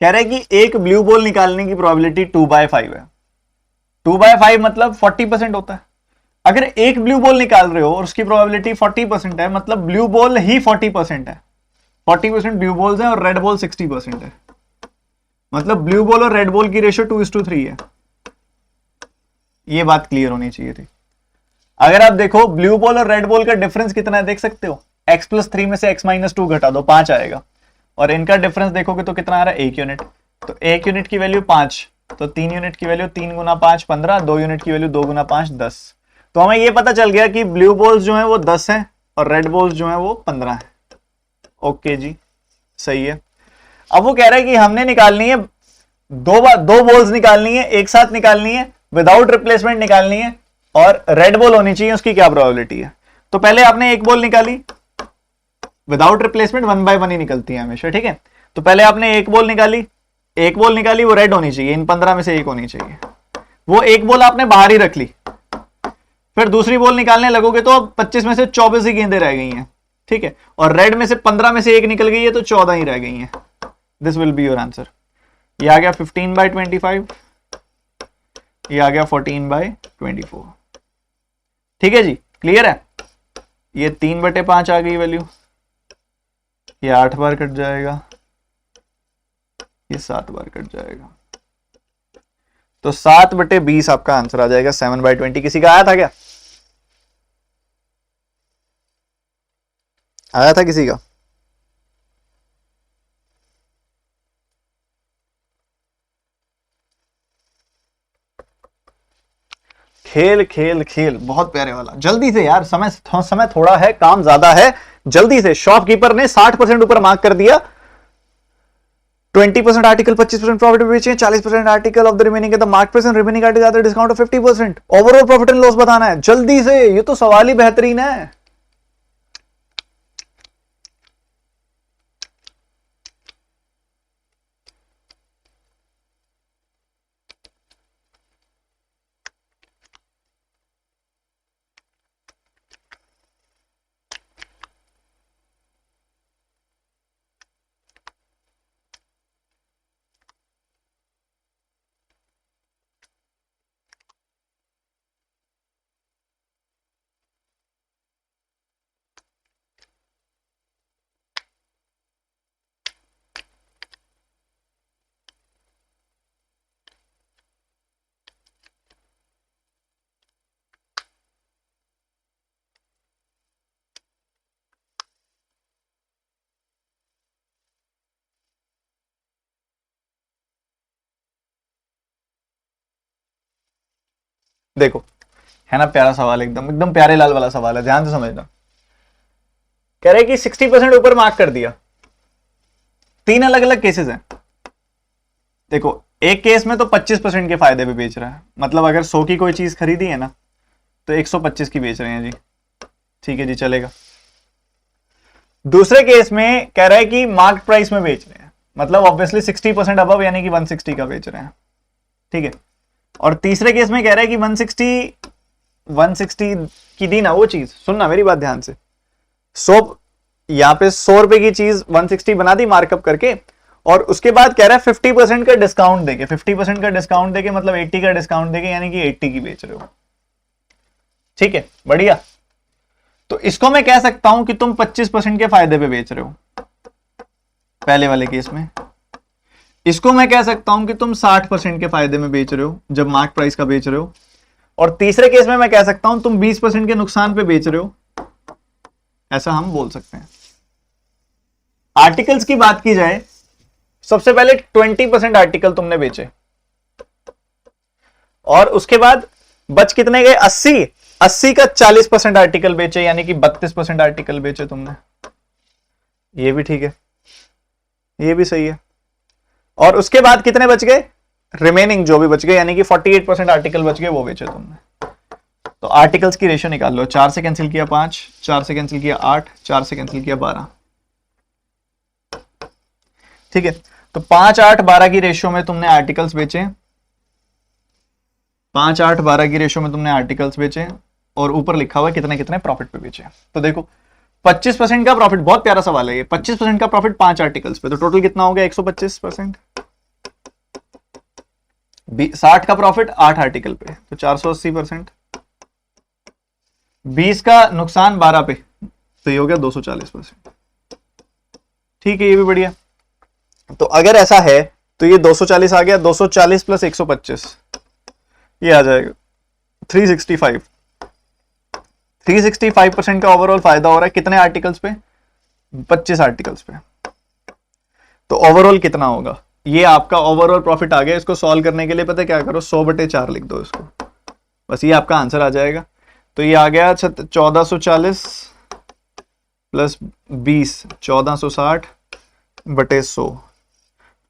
Speaker 1: कह रहे हैं कि एक ब्लू बॉल निकालने की प्रोबेबिलिटी 2/5 है। 2/5 मतलब 40% होता है। अगर एक ब्लू बॉल निकाल रहे हो और उसकी प्रोबेबिलिटी 40% है, मतलब ब्लू बॉल ही 40% है, 40% ब्लू बॉल्स हैं और रेड बॉल 60% है, मतलब ब्लू बॉल और रेड बॉल की रेशियो 2:3 है। ये बात क्लियर होनी चाहिए थी। अगर आप देखो ब्लू बॉल और रेड बॉल का डिफरेंस कितना है, देख सकते हो, x+3 में से x-2 घटा दो, 5 आएगा, और इनका डिफरेंस देखोगे तो कितना आ रहा है, 1 यूनिट। तो 1 यूनिट की वैल्यू 5, तो 3 यूनिट की वैल्यू 3 गुना 5 15, 2 यूनिट की वैल्यू 2 गुना 5 10। तो हमें ये पता चल गया कि ब्लू बॉल्स जो है वो 10 है और रेड बॉल्स जो है वो 15 है। ओके जी, सही है। अब वो कह रहा है कि हमने निकालनी है दो बॉल्स निकालनी है, एक साथ निकालनी है, विदाउट रिप्लेसमेंट निकालनी है, और रेड बॉल होनी चाहिए, उसकी क्या प्रोबेबिलिटी है। तो पहले आपने एक बॉल निकाली, विदाउट रिप्लेसमेंट 1 बाय 1 ही निकलती है हमेशा, ठीक है। तो पहले आपने एक बॉल निकाली, वो रेड होनी चाहिए, इन 15 में से एक होनी चाहिए, वो एक बॉल आपने बाहर ही रख ली। फिर दूसरी बॉल निकालने लगोगे तो अब 25 में से 24 ही गेंदें रह गई हैं, ठीक है, और रेड में से 15 में से एक निकल गई है, तो 14 ही रह गई हैं। This will be your answer. ये आ गया 15/25, ये आ गया 14/24। ठीक है जी, क्लियर है। ये 3/5 आ गई वैल्यू, ये 8 बार कट जाएगा, ये 7 बार कट जाएगा, तो 7/20 आपका आंसर आ जाएगा 7/20। किसी का आया था क्या? आया था किसी का? खेल खेल खेल, बहुत प्यारे वाला। जल्दी से यार, समय थोड़ा है, काम ज्यादा है, जल्दी से। शॉपकीपर ने 60% ऊपर मार्क कर दिया, 20% आर्टिकल 25% प्रॉफिट पे बेचे, 40% article of the remaining the mark price and remaining article are discount of 50%। Overall profit and loss बताना है, जल्दी से, ये तो सवाल ही बेहतरीन है। देखो, है ना प्यारा सवाल, एकदम एकदम प्यारे लाल वाला सवाल है, ध्यान से समझना। कह रहे कि 60% ऊपर मार्क कर दिया। 3 अलग अलग केसेस हैं। देखो, एक केस में तो 25% के फायदे पे बेच रहा है, मतलब अगर 100 की कोई चीज खरीदी है ना तो 125 की बेच रहे हैं जी, ठीक है जी, चलेगा। दूसरे केस में कह रहा है कि मार्क प्राइस में बेच रहे हैं, मतलब ऑब्वियसली 60% अबव, यानी कि 160 का बेच रहे हैं, ठीक है। और तीसरे केस में कह रहा है कि 160 की दी ना वो चीज, सुनना मेरी बात ध्यान से। 100, यहां पे 100 रुपए की चीज 160 बना दी मार्कअप करके, और उसके बाद कह रहा है 50% का डिस्काउंट देके, 50% का डिस्काउंट देके मतलब 80 का डिस्काउंट देके, यानी कि 80 की बेच रहे हो, ठीक है, बढ़िया। तो इसको मैं कह सकता हूं कि तुम 25% के फायदे पे बेच रहे हो पहले वाले केस में। इसको मैं कह सकता हूं कि तुम 60% के फायदे में बेच रहे हो जब मार्क प्राइस का बेच रहे हो। और तीसरे केस में मैं कह सकता हूं तुम 20% के नुकसान पे बेच रहे हो, ऐसा हम बोल सकते हैं। आर्टिकल्स की बात की जाए, सबसे पहले 20% आर्टिकल तुमने बेचे, और उसके बाद बच कितने गए? 80 का 40% आर्टिकल बेचे, यानी कि 32% आर्टिकल बेचे तुमने। ये भी ठीक है, ये भी सही है। और उसके बाद कितने बच गए? रिमेनिंग जो भी बच गए, यानी कि 48% आर्टिकल बच गए, वो बेचे तुमने। तो आर्टिकल्स की रेशियो निकाल लो। 4 से कैंसिल किया 5, 4 से कैंसिल किया 8, 4 से कैंसिल किया 12, ठीक है। तो 5, 8, 12 की रेशियो में तुमने आर्टिकल्स बेचे, 5, 8, 12 की रेशियो में तुमने आर्टिकल्स बेचे, और ऊपर लिखा हुआ कितने कितने प्रॉफिट पे बेचे। तो देखो, 25% का प्रॉफिट, बहुत प्यारा सवाल है ये। 25% का प्रॉफिट 5 आर्टिकल्स पे, तो टोटल कितना हो गया? 125%। 60 का प्रॉफिट 8 आर्टिकल पे, तो 480%। 20 का नुकसान 12 पे, तो ये हो गया 240%, ठीक है, ये भी बढ़िया। तो अगर ऐसा है तो ये 240 आ गया, 240 प्लस 125, ये आ जाएगा 365। 365% का ओवरऑल फायदा हो रहा है कितने आर्टिकल्स पे? 25 आर्टिकल्स पे। तो ओवरऑल कितना होगा? ये आपका ओवरऑल प्रॉफिट आ गया। इसको सॉल्व करने के लिए पता है क्या करो? 100/4 लिख दो इसको, बस ये आपका आंसर आ जाएगा। तो ये आ गया 1440 प्लस 20, 1460/100,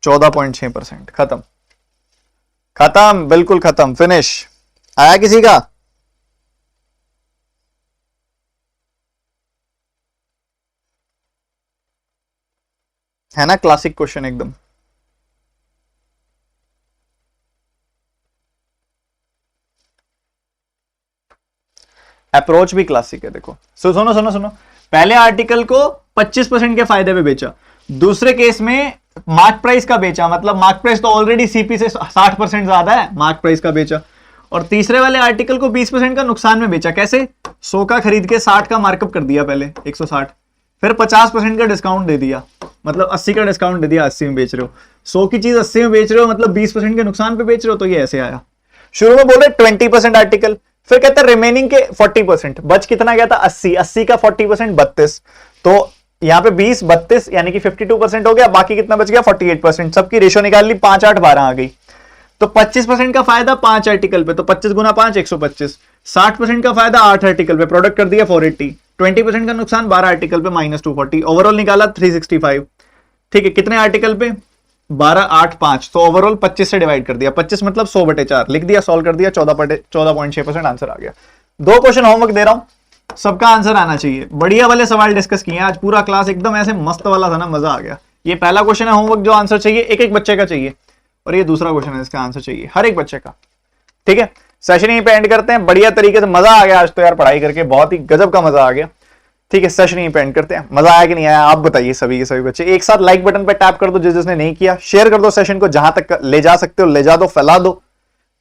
Speaker 1: 14.6%। खत्म, खत्म, बिल्कुल खत्म, फिनिश। आया किसी का? है ना क्लासिक क्वेश्चन एकदम। अप्रोच भी क्लासिक है। देखो, सुनो सुनो सुनो, पहले आर्टिकल को 25% के फायदे पे बेचा, दूसरे केस में मार्क प्राइस का बेचा, मतलब मार्क प्राइस तो ऑलरेडी सीपी से 60% ज्यादा है, मार्क प्राइस का बेचा, और तीसरे वाले आर्टिकल को 20% का नुकसान में बेचा। कैसे? 100 का खरीद के 60 का मार्कअप कर दिया, पहले 160, फिर 50% का डिस्काउंट दे दिया, मतलब 80 का डिस्काउंट दे दिया, 80 में बेच रहे हो। 100 की चीज 80 में बेच रहे हो, मतलब 20% के नुकसान पे बेच रहे हो, तो ये ऐसे आया। शुरू में बोले 20% आर्टिकल, फिर कहते हैं रिमेनिंग के 40%, बच कितना गया था? 80 का 40% 32, तो यहाँ पे 20 32 यानी कि 52% हो गया, बाकी कितना बच गया? 48%। सबकी रेशो निकाल ली, 5 8 12 आ गई। तो 25% का फायदा 5 आर्टिकल पे, तो 25 गुना 5 125। 60% का फायदा 8 आर्टिकल पे, प्रोडक्ट कर दिया 480। 20% का नुकसान 12 आर्टिकल पे, -240। ओवरऑल निकाला 365। ठीक है, कितने आर्टिकल पे? 12 8 5, तो ओवरऑल 25 से डिवाइड कर दिया। 25 मतलब 100/4 लिख दिया, सॉल्व कर दिया, 14.6% आंसर आ गया। 2 क्वेश्चन होमवर्क दे रहा हूं, सबका आंसर आना चाहिए। बढ़िया वाले सवाल डिस्कस किए आज, पूरा क्लास एकदम ऐसे मस्त वाला था ना, मजा आ गया। ये पहला क्वेश्चन है होमवर्क, जो आंसर चाहिए एक एक बच्चे का चाहिए, और ये दूसरा क्वेश्चन है इसका आंसर चाहिए हर एक बच्चे का। ठीक है, सेशन यहीं पे एंड करते हैं। बढ़िया तरीके से मजा आ गया आज तो यार, पढ़ाई करके बहुत ही गजब का मजा आ गया। ठीक है, सेशन यहीं पे एंड करते हैं। मजा आया कि नहीं आया आप बताइए, सभी के सभी बच्चे। एक साथ लाइक बटन पे टैप कर दो जिसने नहीं किया, शेयर कर दो सेशन को, जहां तक ले जा सकते हो ले जा दो, फैला दो।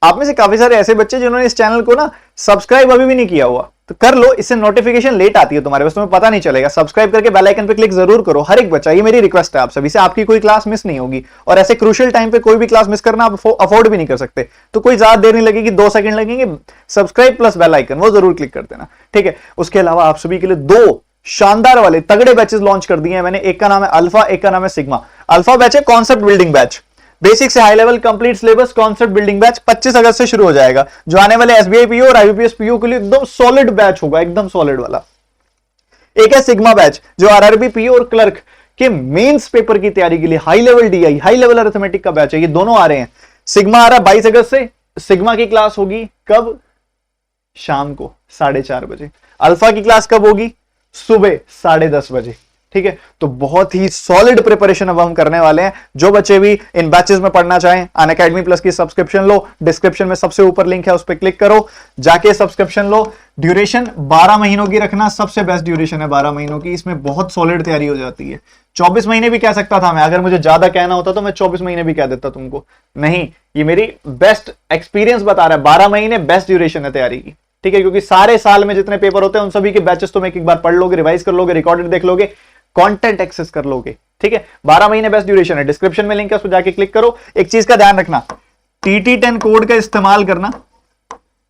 Speaker 1: आप में से काफी सारे ऐसे बच्चे जिन्होंने इस चैनल को ना सब्सक्राइब अभी भी नहीं किया हुआ, तो कर लो, इससे नोटिफिकेशन लेट आती है तुम्हारे पास, तुम्हें पता नहीं चलेगा। सब्सक्राइब करके बेल आइकन पे क्लिक जरूर करो, हर एक बच्चा, ये मेरी रिक्वेस्ट है आप सभी से। आपकी कोई क्लास मिस नहीं होगी, और ऐसे क्रूशियल टाइम पे कोई भी क्लास मिस करना आप अफोर्ड भी नहीं कर सकते, तो कोई ज्यादा देर नहीं लगेगी, 2 सेकंड लगेंगे। सब्सक्राइब प्लस बेल आइकन वो जरूर क्लिक कर देना। ठीक है, उसके अलावा आप सभी के लिए 2 शानदार वाले तगड़े बैचेस लॉन्च कर दिए हैं मैंने। एक का नाम है अल्फा, एक का नाम है सिग्मा। अल्फा बैच है कॉन्सेप्ट बिल्डिंग बैच, बेसिक से high level complete syllabus concept building batch 25 अगस्त से शुरू हो जाएगा, जो आने वाले एसबीआई पीओ और आईबीपीएस पीओ के लिए एकदम सॉलिड बैच होगा, एकदम सॉलिड वाला। एक है सिग्मा बैच, जो आरआरबी पीओ और क्लर्क के मेंस पेपर की तैयारी के लिए high level DI, high level arithmetic का बैच है। ये दोनों आ रहे हैं। सिग्मा आ रहा है 22 अगस्त से। सिग्मा की क्लास होगी कब? शाम को 4:30 बजे। अल्फा की क्लास कब होगी? सुबह 10:30 बजे। ठीक है, तो बहुत ही सॉलिड प्रिपरेशन अब हम करने वाले हैं। जो बच्चे भी इन बैचेस में पढ़ना चाहें, अनअकैडमी प्लस की सब्सक्रिप्शन लो, डिस्क्रिप्शन में सबसे ऊपर लिंक है, उस पर क्लिक करो, जाके सब्सक्रिप्शन लो। ड्यूरेशन 12 महीनों की रखना, सबसे बेस्ट ड्यूरेशन है 12 महीनों की, इसमें बहुत सॉलिड तैयारी हो जाती है। 24 महीने भी कह सकता था मैं, अगर मुझे ज्यादा कहना होता तो मैं 24 महीने भी कह देता तुमको, नहीं, ये मेरी बेस्ट एक्सपीरियंस बता रहा है। 12 महीने बेस्ट ड्यूरेशन है तैयारी की। ठीक है, क्योंकि सारे साल में जितने पेपर होते हैं उन सभी के बैचेस तुम एक बार पढ़ लोगे, रिवाइज कर लोगे, रिकॉर्डेड देख लोगे, कंटेंट एक्सेस कर लोगे। ठीक है, 12 महीने बेस्ट ड्यूरेशन है। डिस्क्रिप्शन में लिंक है, उस पर जाके क्लिक करो। एक चीज का ध्यान रखना, TT10 कोड का इस्तेमाल करना,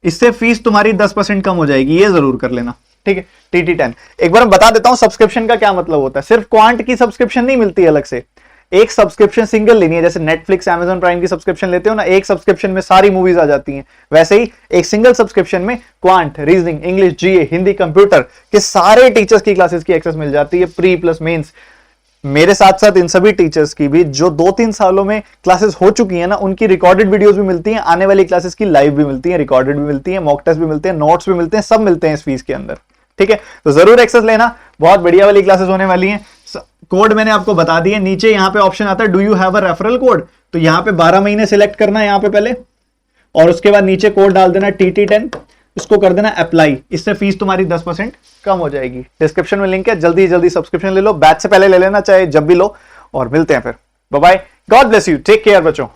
Speaker 1: इससे फीस तुम्हारी 10% कम हो जाएगी, ये जरूर कर लेना। ठीक है, TT10 एक बार मैं बता देता हूं सब्सक्रिप्शन का क्या मतलब होता है। सिर्फ क्वांट की सब्सक्रिप्शन नहीं मिलती अलग से, एक सब्सक्रिप्शन सिंगल लेनी है। जैसे नेटफ्लिक्स, अमेजॉन प्राइम की सब्सक्रिप्शन लेते हो ना, एक सब्सक्रिप्शन में सारी मूवीज आ जाती हैं, वैसे ही एक सिंगल सब्सक्रिप्शन में क्वांट, रीजनिंग, इंग्लिश, जीए, हिंदी, कंप्यूटर के सारे टीचर्स की क्लासेस की एक्सेस मिल जाती है, प्री प्लस मेंस। मेरे साथ साथ इन सभी टीचर्स की भी जो 2-3 सालों में क्लासेस हो चुकी है ना, उनकी रिकॉर्डेड वीडियोस भी मिलती हैं, आने वाली क्लासेस की लाइव भी मिलती है, रिकॉर्डेड भी मिलती है, मॉक टेस्ट भी मिलते हैं, नोट्स भी मिलते हैं, सब मिलते हैं इस फीस के अंदर। ठीक है, तो जरूर एक्सेस लेना, बहुत बढ़िया वाली क्लासेस होने वाली हैं। कोड मैंने आपको बता दिए, नीचे यहां पे ऑप्शन आता है do you have a referral code, तो यहां पे 12 महीने सिलेक्ट करना है यहां पे पहले, और उसके बाद नीचे कोड डाल देना TT10, इसको कर देना अप्लाई, इससे फीस तुम्हारी 10% कम हो जाएगी। डिस्क्रिप्शन में लिंक है, जल्दी जल्दी सब्सक्रिप्शन ले लो, बैच से पहले ले लेना, चाहे जब भी लो, और मिलते हैं फिर। Bye bye, God bless you, take care बच्चों।